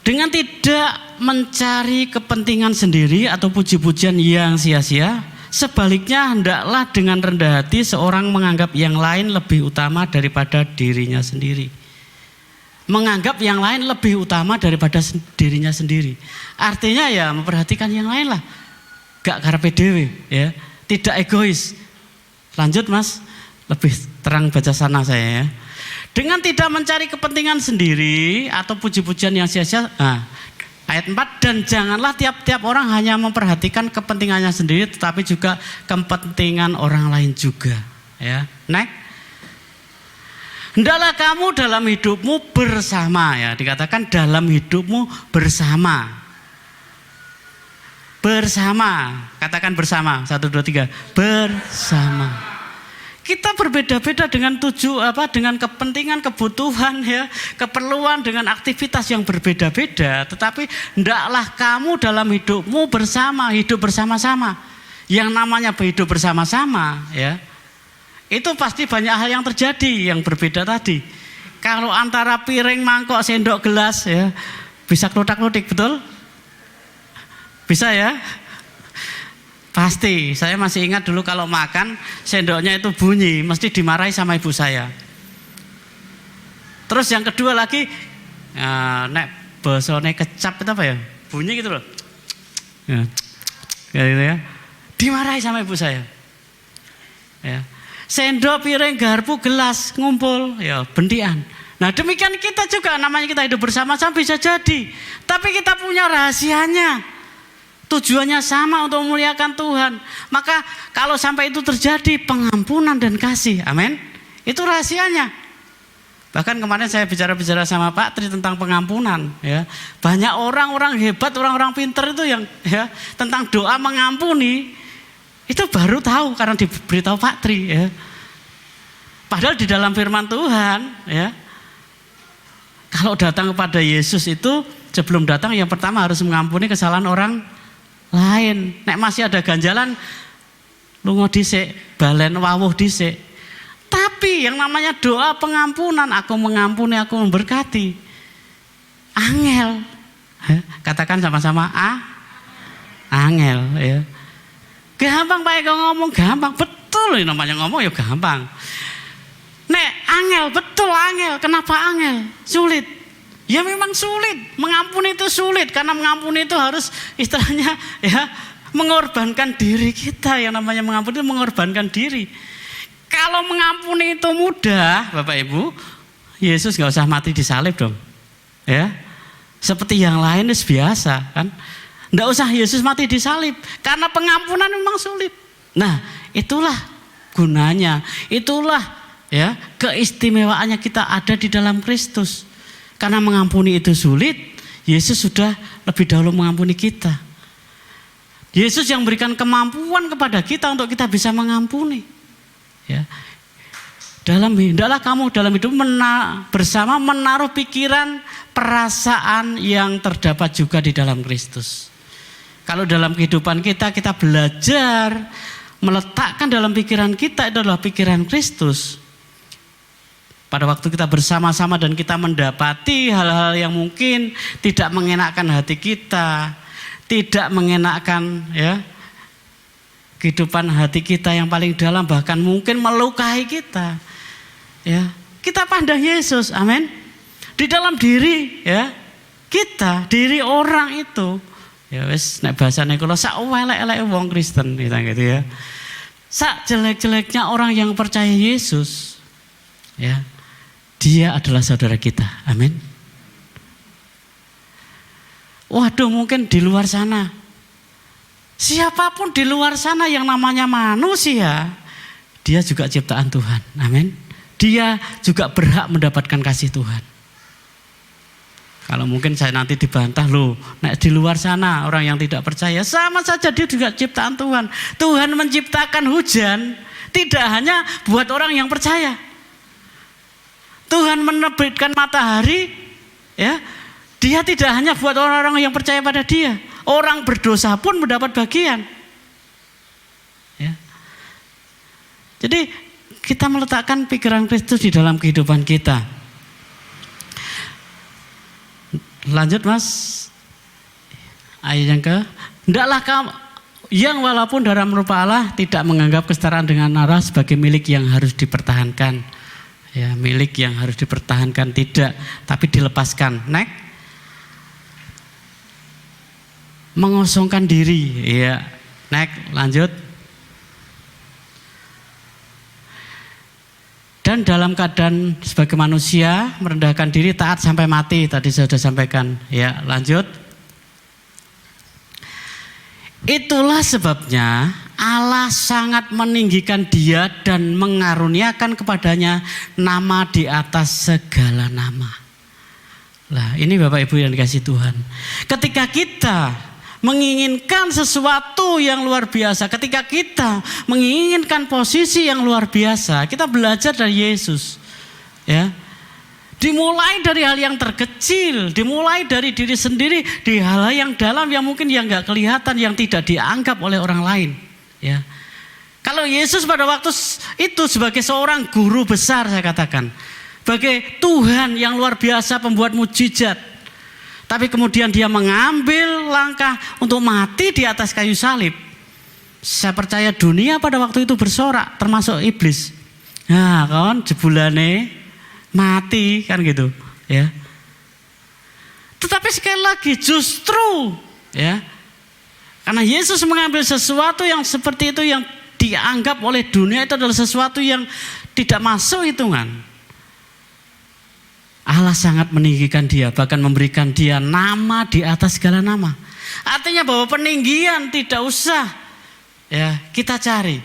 dengan tidak mencari kepentingan sendiri atau puji-pujian yang sia-sia, sebaliknya hendaklah dengan rendah hati seorang menganggap yang lain lebih utama daripada dirinya sendiri. Menganggap yang lain lebih utama daripada dirinya sendiri. Artinya ya memperhatikan yang lain lah. Gak karepe dhewe, ya. Tidak egois. Lanjut Mas. Lebih terang baca sana saya, ya. Dengan tidak mencari kepentingan sendiri atau puji-pujian yang sia-sia. Ayat 4, dan janganlah tiap-tiap orang hanya memperhatikan kepentingannya sendiri, tetapi juga kepentingan orang lain juga, ya. Next. Hendaklah kamu dalam hidupmu bersama, ya, dikatakan dalam hidupmu bersama. Bersama, katakan bersama. 1, 2, 3. Bersama. Kita berbeda-beda dengan dengan kepentingan, kebutuhan, ya, keperluan, dengan aktivitas yang berbeda-beda. Tetapi hendaklah kamu dalam hidupmu bersama, hidup bersama-sama. Yang namanya hidup bersama-sama, ya, itu pasti banyak hal yang terjadi yang berbeda tadi. Kalau antara piring, mangkok, sendok, gelas, ya, bisa kelutak-kelutik, betul? Bisa, ya? Pasti, saya masih ingat dulu kalau makan sendoknya itu bunyi, mesti dimarahi sama ibu saya. Terus yang kedua lagi, nek bosone kecap itu apa ya? Bunyi gitu loh. Ya, gitu ya. Dimarahi sama ibu saya. Ya. Sendok, piring, garpu, gelas ngumpul, ya, bentian. Nah, demikian kita juga, namanya kita hidup bersama-sama bisa jadi. Tapi kita punya rahasianya. Tujuannya sama, untuk memuliakan Tuhan. Maka kalau sampai itu terjadi, pengampunan dan kasih, amin, Itu rahasianya. Bahkan kemarin saya bicara sama Pak Tri tentang pengampunan, ya. Banyak orang-orang hebat, orang-orang pinter itu yang ya tentang doa mengampuni itu baru tahu karena diberitahu Pak Tri, ya. Padahal di dalam firman Tuhan, ya, kalau datang kepada Yesus itu sebelum datang yang pertama harus mengampuni kesalahan orang lain. Nek masih ada ganjalan, lunga dhisik, balen wawuh dhisik. Tapi yang namanya doa pengampunan, aku mengampuni, aku memberkati. Angel. Katakan sama-sama angel, ya. Gampang Pak Eko ngomong, gampang. Betul ini namanya ngomong ya gampang. Nek angel, betul angel. Kenapa angel? Sulit. Ya memang sulit. Mengampuni itu sulit karena mengampuni itu harus istilahnya ya mengorbankan diri kita. Yang namanya mengampuni itu mengorbankan diri. Kalau mengampuni itu mudah, Bapak Ibu, Yesus nggak usah mati di salib dong, ya. Seperti yang lain itu biasa, kan? Nggak usah Yesus mati di salib, karena pengampunan memang sulit. Nah, itulah gunanya, itulah ya keistimewaannya kita ada di dalam Kristus. Karena mengampuni itu sulit, Yesus sudah lebih dahulu mengampuni kita. Yesus yang memberikan kemampuan kepada kita untuk kita bisa mengampuni. Ya. Hendaklah kamu dalam hidup bersama menaruh pikiran, perasaan yang terdapat juga di dalam Kristus. Kalau dalam kehidupan kita belajar meletakkan dalam pikiran kita adalah pikiran Kristus. Pada waktu kita bersama-sama dan kita mendapati hal-hal yang mungkin tidak mengenakkan hati kita, tidak mengenakkan ya kehidupan hati kita yang paling dalam, bahkan mungkin melukai kita, ya kita pandang Yesus, amin, di dalam diri ya kita, diri orang itu, ya wes nek bahasane kula sak elek-elek wong Kristen gitu ya, sak jelek-jeleknya orang yang percaya Yesus, ya dia adalah saudara kita, amin. Waduh, mungkin di luar sana siapapun di luar sana yang namanya manusia, dia juga ciptaan Tuhan. Amin. Dia juga berhak mendapatkan kasih Tuhan. Kalau mungkin saya nanti dibantah loh, nek di luar sana orang yang tidak percaya, sama saja dia juga ciptaan Tuhan. Tuhan menciptakan hujan tidak hanya buat orang yang percaya. Tuhan menerbitkan matahari, ya, dia tidak hanya buat orang-orang yang percaya pada dia. Orang berdosa pun mendapat bagian. Ya. Jadi kita meletakkan pikiran Kristus di dalam kehidupan kita. Lanjut Mas. Ayat yang ke. Hendaklah kamu yang walaupun dalam rupa Allah tidak menganggap kesetaraan dengan Allah sebagai milik yang harus dipertahankan. Ya, milik yang harus dipertahankan tidak, tapi dilepaskan. Next. Mengosongkan diri, ya. Next, lanjut. Dan dalam keadaan sebagai manusia merendahkan diri, taat sampai mati. Tadi saya sudah sampaikan, ya. Lanjut. Itulah sebabnya Allah sangat meninggikan dia dan mengaruniakan kepadanya nama di atas segala nama. Lah, ini Bapak Ibu yang dikasihi Tuhan. Ketika kita menginginkan sesuatu yang luar biasa, ketika kita menginginkan posisi yang luar biasa, kita belajar dari Yesus, ya. Dimulai dari hal yang terkecil, dimulai dari diri sendiri, di hal yang dalam yang mungkin yang nggak kelihatan, yang tidak dianggap oleh orang lain, ya. Kalau Yesus pada waktu itu sebagai seorang guru besar, saya katakan, sebagai Tuhan yang luar biasa, pembuat mujizat. Tapi kemudian dia mengambil langkah untuk mati di atas kayu salib. Saya percaya dunia pada waktu itu bersorak, termasuk iblis. Nah, kawan jebulane mati kan gitu, ya. Tetapi sekali lagi justru, ya, karena Yesus mengambil sesuatu yang seperti itu yang dianggap oleh dunia itu adalah sesuatu yang tidak masuk hitungan. Allah sangat meninggikan dia, bahkan memberikan dia nama di atas segala nama. Artinya bahwa peninggian tidak usah ya kita cari.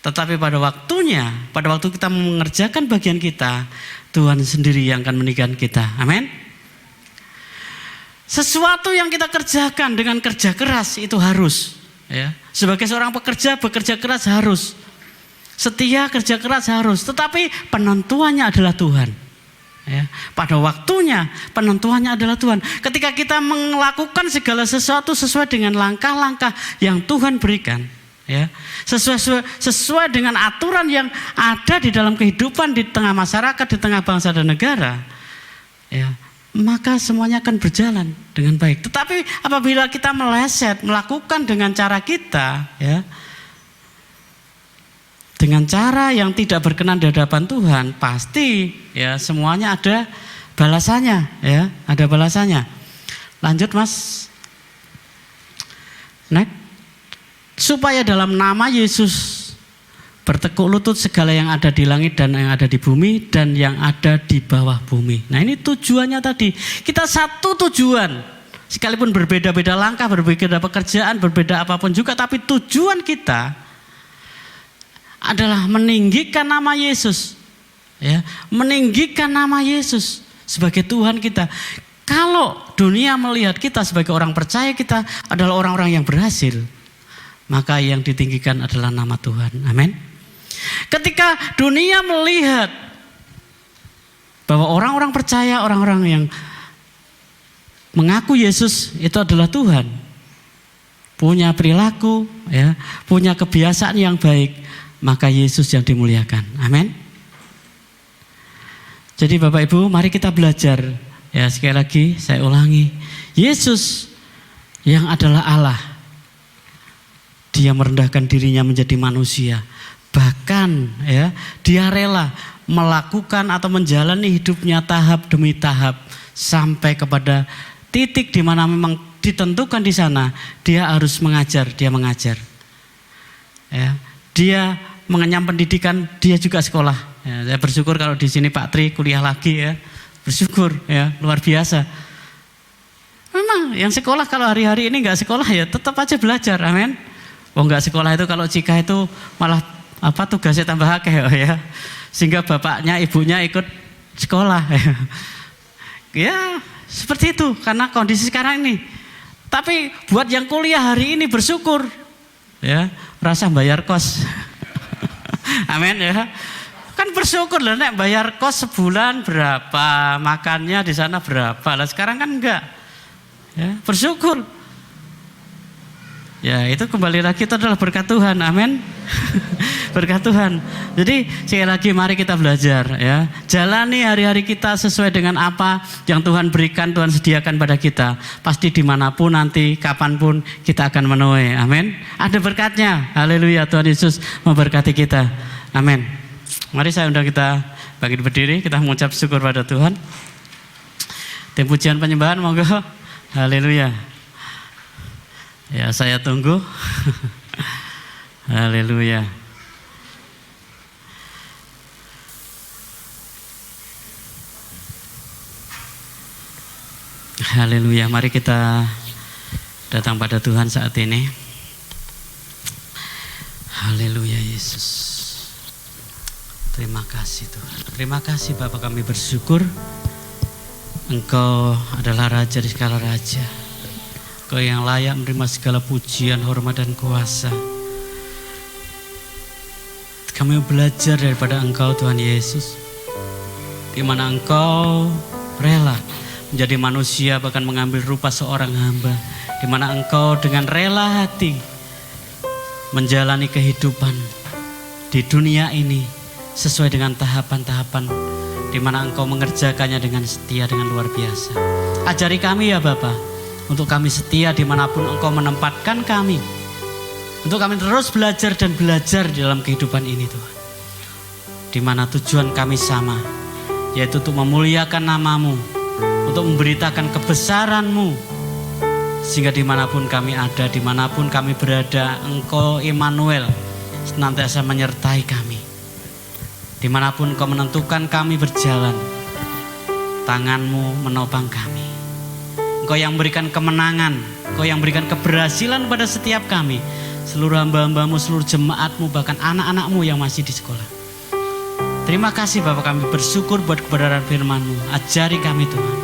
Tetapi pada waktu kita mengerjakan bagian kita, Tuhan sendiri yang akan meninggikan kita. Amin. Sesuatu yang kita kerjakan dengan kerja keras itu harus, ya. Sebagai seorang pekerja, bekerja keras harus. Setia, kerja keras harus. Tetapi penentuannya adalah Tuhan. Ya. Pada waktunya penentuannya adalah Tuhan. Ketika kita melakukan segala sesuatu sesuai dengan langkah-langkah yang Tuhan berikan, ya, sesuai dengan aturan yang ada di dalam kehidupan di tengah masyarakat, di tengah bangsa dan negara, ya, maka semuanya akan berjalan dengan baik. Tetapi apabila kita meleset, melakukan dengan cara kita, ya, dengan cara yang tidak berkenan di hadapan Tuhan, pasti, ya, semuanya ada balasannya, ya, ada balasannya. Lanjut, Mas. Next. Supaya dalam nama Yesus bertekuk lutut segala yang ada di langit dan yang ada di bumi dan yang ada di bawah bumi. Nah, ini tujuannya tadi. Kita satu tujuan. Sekalipun berbeda-beda langkah, berbeda pekerjaan, berbeda apapun juga, tapi tujuan kita adalah meninggikan nama Yesus. Ya, meninggikan nama Yesus sebagai Tuhan kita. Kalau dunia melihat kita sebagai orang percaya, kita adalah orang-orang yang berhasil, maka yang ditinggikan adalah nama Tuhan. Amin. Ketika dunia melihat bahwa orang-orang percaya, orang-orang yang mengaku Yesus itu adalah Tuhan, punya perilaku, ya, punya kebiasaan yang baik, maka Yesus yang dimuliakan. Amin. Jadi Bapak Ibu, mari kita belajar. Ya, sekali lagi saya ulangi, Yesus yang adalah Allah, Dia merendahkan dirinya menjadi manusia. Bahkan, ya, Dia rela melakukan atau menjalani hidupnya tahap demi tahap sampai kepada titik di mana memang ditentukan di sana Dia harus mengajar, Dia mengajar. Ya, Dia mengenyam pendidikan, Dia juga sekolah. Ya, saya bersyukur kalau di sini Pak Tri kuliah lagi, ya. Bersyukur, ya, luar biasa. Memang yang sekolah kalau hari-hari ini nggak sekolah, ya tetap aja belajar. Amin. Oh, nggak sekolah itu kalau Cika itu malah tugasnya tambah akeh, ya, sehingga bapaknya ibunya ikut sekolah, ya. Ya seperti itu karena kondisi sekarang ini. Tapi buat yang kuliah hari ini bersyukur, ya, rasa bayar kos. Amin, ya, kan bersyukur lah, nek bayar kos sebulan berapa, makannya di sana berapa, lah sekarang kan enggak, ya, bersyukur. Ya, itu kembali lagi itu adalah berkat Tuhan. Amin. Berkat Tuhan. Jadi sekali lagi mari kita belajar, ya. Jalani hari-hari kita sesuai dengan apa yang Tuhan berikan, Tuhan sediakan pada kita. Pasti dimanapun nanti, kapanpun kita akan menuai. Amin. Ada berkatnya. Haleluya. Tuhan Yesus memberkati kita. Amin. Mari saya undang kita bangkit berdiri, kita mengucap syukur pada Tuhan. Tim pujian penyembahan monggo. Haleluya. Ya, saya tunggu. Haleluya. Haleluya. Mari kita datang pada Tuhan saat ini. Haleluya Yesus. Terima kasih Tuhan. Terima kasih Bapa, kami bersyukur Engkau adalah Raja di segala raja. Engkau yang layak menerima segala pujian, hormat dan kuasa. Kami belajar daripada Engkau Tuhan Yesus, di mana Engkau rela menjadi manusia, bahkan mengambil rupa seorang hamba, di mana Engkau dengan rela hati menjalani kehidupan di dunia ini sesuai dengan tahapan-tahapan, di mana Engkau mengerjakannya dengan setia, dengan luar biasa. Ajari kami ya Bapa, untuk kami setia dimanapun Engkau menempatkan kami, untuk kami terus belajar dan belajar di dalam kehidupan ini Tuhan, di mana tujuan kami sama, yaitu untuk memuliakan nama-Mu, untuk memberitakan kebesaran-Mu, sehingga dimanapun kami ada, dimanapun kami berada, Engkau Immanuel senantiasa menyertai kami. Dimanapun Engkau menentukan kami berjalan, tangan-Mu menopang kami. Engkau yang memberikan kemenangan, Engkau yang memberikan keberhasilan pada setiap kami, seluruh hamba-hambamu, seluruh jemaatmu, bahkan anak-anakmu yang masih di sekolah. Terima kasih Bapak, kami bersyukur buat kebenaran firman-Mu. Ajari kami Tuhan,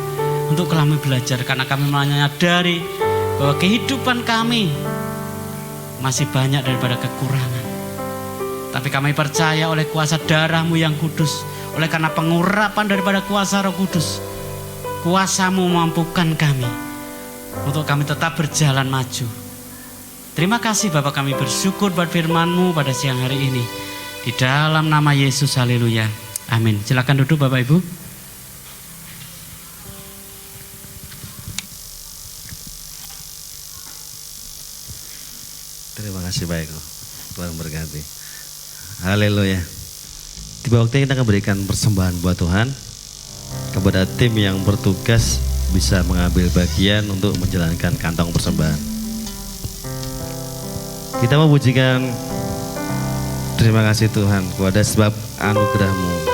untuk kami belajar, karena kami menyadari bahwa kehidupan kami masih banyak daripada kekurangan. Tapi kami percaya oleh kuasa darah-Mu yang kudus, oleh karena pengurapan daripada kuasa Roh Kudus, kuasa-Mu mampukan kami untuk kami tetap berjalan maju. Terima kasih Bapak, kami bersyukur buat firman-Mu pada siang hari ini. Di dalam nama Yesus, haleluya, amin. Silakan duduk Bapak Ibu. Terima kasih baik, Tuhan berkati. Haleluya. Tiba waktunya kita akan berikan persembahan buat Tuhan kepada tim yang bertugas bisa mengambil bagian untuk menjalankan kantong persembahan. Kita memujikan, terima kasih Tuhan kepada sebab anugerah-Mu.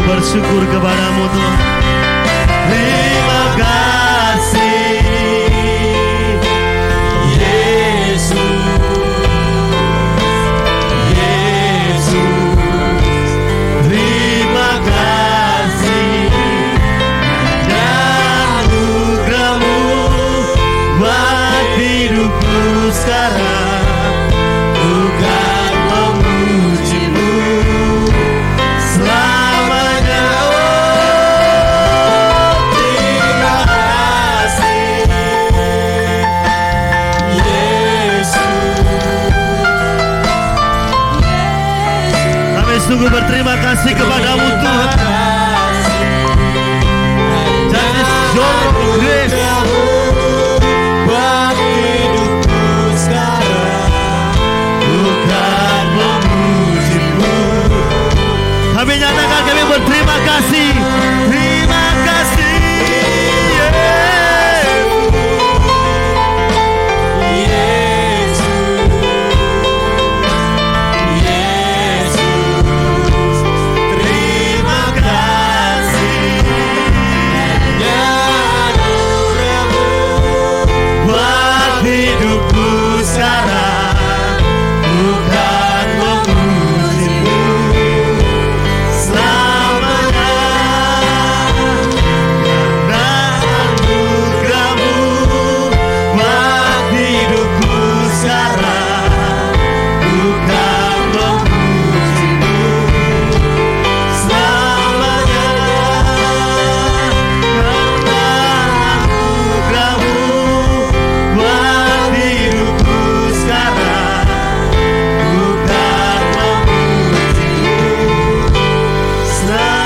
Bersyukur kepadamu Tuhan. Terima kasih Yesus, Yesus. Terima kasih dan anugerah-Mu buat hidupku sekarang. Bukan memuji-Mu selamanya. Terima kasih Yesus. Kami sungguh berterima kasih kepadamu Tuhan. That is your grace. Buat hidupku sekarang. Bukan memuji-Mu. Kami nyatakan kami berterima kasih. Terima kasih buat hidupku sekarang. Bukan memujimu selamanya, karena anugerahmu buat hidupku sekarang. Bukan memujimu selamanya.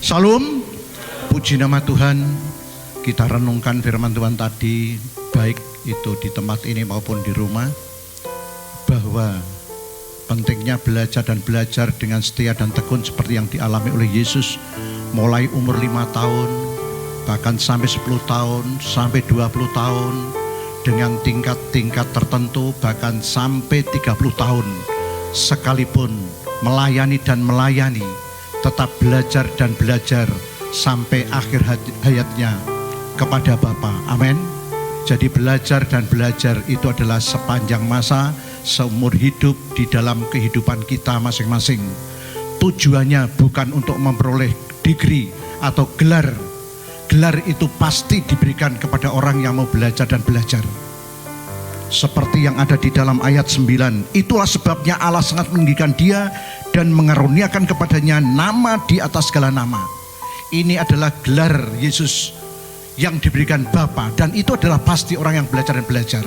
Salam, puji nama Tuhan. Kita renungkan firman Tuhan tadi, baik itu di tempat ini maupun di rumah, bahwa pentingnya belajar dan belajar dengan setia dan tekun seperti yang dialami oleh Yesus mulai umur 5 tahun, bahkan sampai 10 tahun, sampai 20 tahun, dengan tingkat-tingkat tertentu, bahkan sampai 30 tahun. Sekalipun melayani dan melayani, tetap belajar dan belajar sampai akhir hayatnya kepada Bapa. Amin. Jadi belajar dan belajar itu adalah sepanjang masa, seumur hidup di dalam kehidupan kita masing-masing. Tujuannya bukan untuk memperoleh degree atau gelar. Gelar itu pasti diberikan kepada orang yang mau belajar dan belajar. Seperti yang ada di dalam ayat 9, itulah sebabnya Allah sangat meninggikan dia dan mengaruniakan kepadanya nama di atas segala nama. Ini adalah gelar Yesus yang diberikan Bapa, dan itu adalah pasti orang yang belajar dan belajar.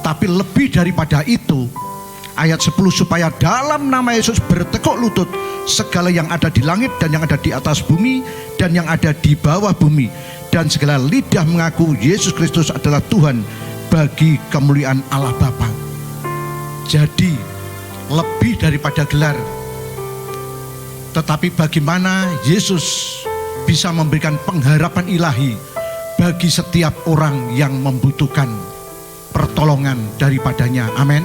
Tapi lebih daripada itu, ayat 10, supaya dalam nama Yesus bertekuk lutut segala yang ada di langit dan yang ada di atas bumi dan yang ada di bawah bumi, dan segala lidah mengaku Yesus Kristus adalah Tuhan, bagi kemuliaan Allah Bapa. Jadi lebih daripada gelar, tetapi bagaimana Yesus bisa memberikan pengharapan ilahi bagi setiap orang yang membutuhkan pertolongan daripadanya. Amin.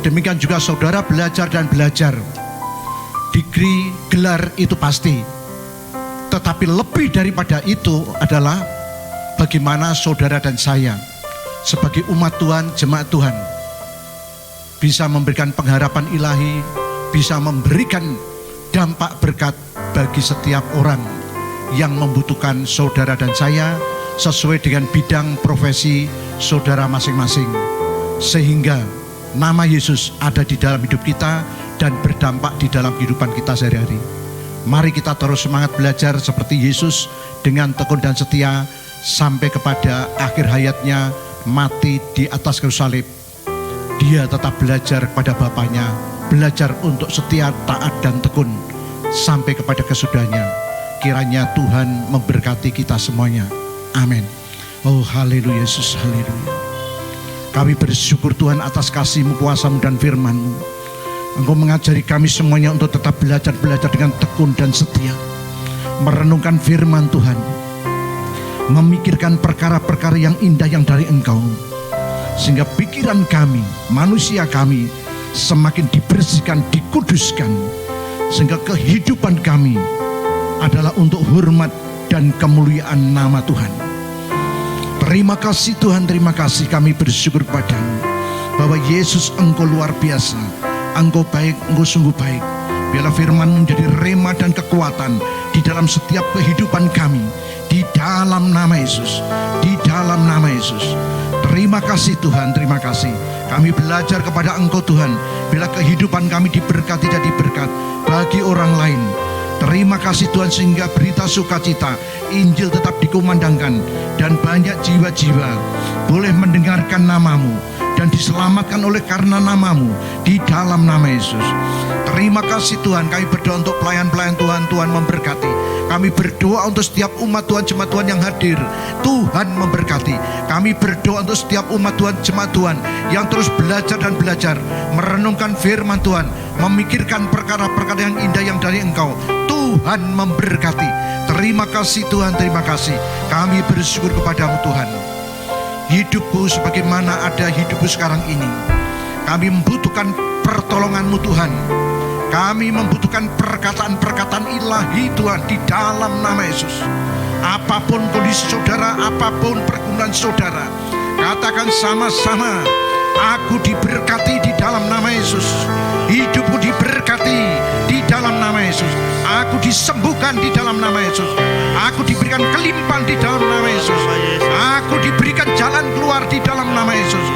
Demikian juga saudara belajar dan belajar. Degree, gelar itu pasti, tetapi lebih daripada itu adalah bagaimana saudara dan saya sebagai umat Tuhan, jemaat Tuhan, bisa memberikan pengharapan ilahi, bisa memberikan dampak berkat bagi setiap orang yang membutuhkan saudara dan saya sesuai dengan bidang profesi saudara masing-masing, sehingga nama Yesus ada di dalam hidup kita dan berdampak di dalam kehidupan kita sehari-hari. Mari kita terus semangat belajar seperti Yesus dengan tekun dan setia sampai kepada akhir hayatnya, mati di atas kayu salib. Dia tetap belajar kepada Bapaknya, belajar untuk setia, taat dan tekun sampai kepada kesudahannya. Kiranya Tuhan memberkati kita semuanya. Amin. Oh haleluya Yesus, haleluya. Kami bersyukur Tuhan atas kasih-Mu, kuasa-Mu dan firman-Mu. Engkau mengajari kami semuanya untuk tetap belajar dengan tekun dan setia, merenungkan firman Tuhan, memikirkan perkara-perkara yang indah yang dari Engkau, sehingga pikiran kami, manusia kami semakin dibersihkan, dikuduskan, sehingga kehidupan kami adalah untuk hormat dan kemuliaan nama Tuhan. Terima kasih Tuhan, terima kasih. Kami bersyukur padamu bahwa Yesus Engkau luar biasa, Engkau baik, Engkau sungguh baik. Biarlah firman menjadi rema dan kekuatan di dalam setiap kehidupan kami, di dalam nama Yesus, di dalam nama Yesus. Terima kasih Tuhan, terima kasih. Kami belajar kepada Engkau Tuhan, bila kehidupan kami diberkati jadi berkat bagi orang lain. Terima kasih Tuhan, sehingga berita sukacita Injil tetap dikumandangkan dan banyak jiwa-jiwa boleh mendengarkan nama-Mu dan diselamatkan oleh karena nama-Mu di dalam nama Yesus. Terima kasih Tuhan, kami berdoa untuk pelayan-pelayan Tuhan, Tuhan memberkati. Kami berdoa untuk setiap umat Tuhan, jemaat Tuhan yang hadir, Tuhan memberkati. Kami berdoa untuk setiap umat Tuhan, jemaat Tuhan yang terus belajar dan belajar, merenungkan firman Tuhan, memikirkan perkara-perkara yang indah yang dari Engkau. Tuhan memberkati. Terima kasih Tuhan, terima kasih. Kami bersyukur kepadamu Tuhan. Hidupku sebagaimana ada hidupku sekarang ini, kami membutuhkan pertolongan-Mu Tuhan. Kami membutuhkan perkataan-perkataan ilahi Tuhan di dalam nama Yesus. Apapun kondisi saudara, apapun pergumulan saudara, Katakan sama-sama, aku diberkati di dalam nama Yesus. Hidupku diberkati di dalam nama Yesus. Aku disembuhkan di dalam nama Yesus. Aku diberikan kelimpahan di dalam nama Yesus. Aku diberikan jalan keluar di dalam nama Yesus.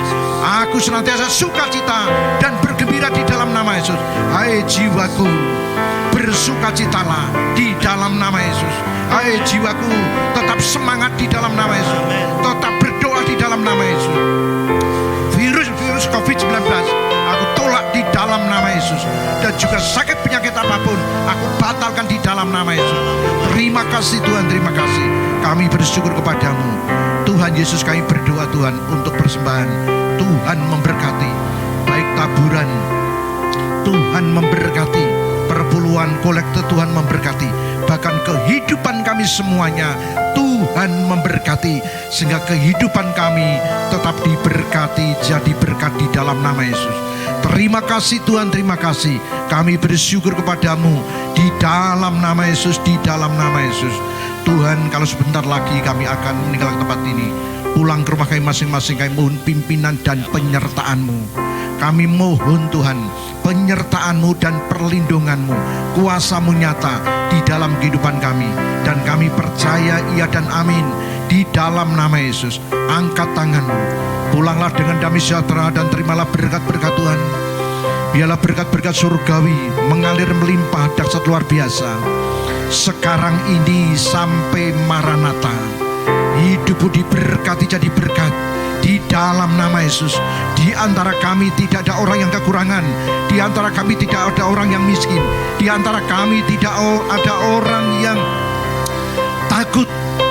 Aku senantiasa sukacita dan bergembira di dalam nama Yesus. Hai jiwaku, bersukacitalah di dalam nama Yesus. Hai jiwaku, tetap semangat di dalam nama Yesus. Tetap berdoa di dalam nama Yesus. Virus COVID-19 aku tolak di dalam nama Yesus. Dan juga sakit penyakit apapun aku batalkan di dalam nama Yesus. Terima kasih Tuhan, terima kasih. Kami bersyukur kepadamu Tuhan Yesus. Kami berdoa Tuhan untuk persembahan. Tuhan memberkati baik taburan, Tuhan memberkati perpuluhan, kolektor, Tuhan memberkati bahkan kehidupan kami semuanya. Tuhan memberkati sehingga kehidupan kami tetap diberkati, jadi berkat di dalam nama Yesus. Terima kasih Tuhan, terima kasih. Kami bersyukur kepadamu di dalam nama Yesus, di dalam nama Yesus. Tuhan, kalau sebentar lagi kami akan meninggalkan tempat ini, pulang ke rumah kami masing-masing, kami mohon pimpinan dan penyertaan-Mu. Kami mohon Tuhan penyertaan-Mu dan perlindungan-Mu, kuasa-Mu nyata di dalam kehidupan kami. Dan kami percaya iya dan amin di dalam nama Yesus. Angkat tangan-Mu, pulanglah dengan damai sejahtera dan terimalah berkat-berkat Tuhan. Biarlah berkat-berkat surgawi mengalir melimpah dahsyat luar biasa sekarang ini sampai Maranatha. Hidupmu diberkati jadi berkat di dalam nama Yesus. Di antara kami tidak ada orang yang kekurangan. Di antara kami tidak ada orang yang miskin. Di antara kami tidak ada orang yang takut.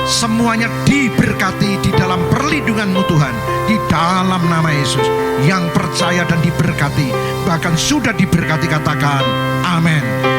Semuanya diberkati di dalam perlindungan-Mu Tuhan. Di dalam nama Yesus. Yang percaya dan diberkati, bahkan sudah diberkati, katakan amin.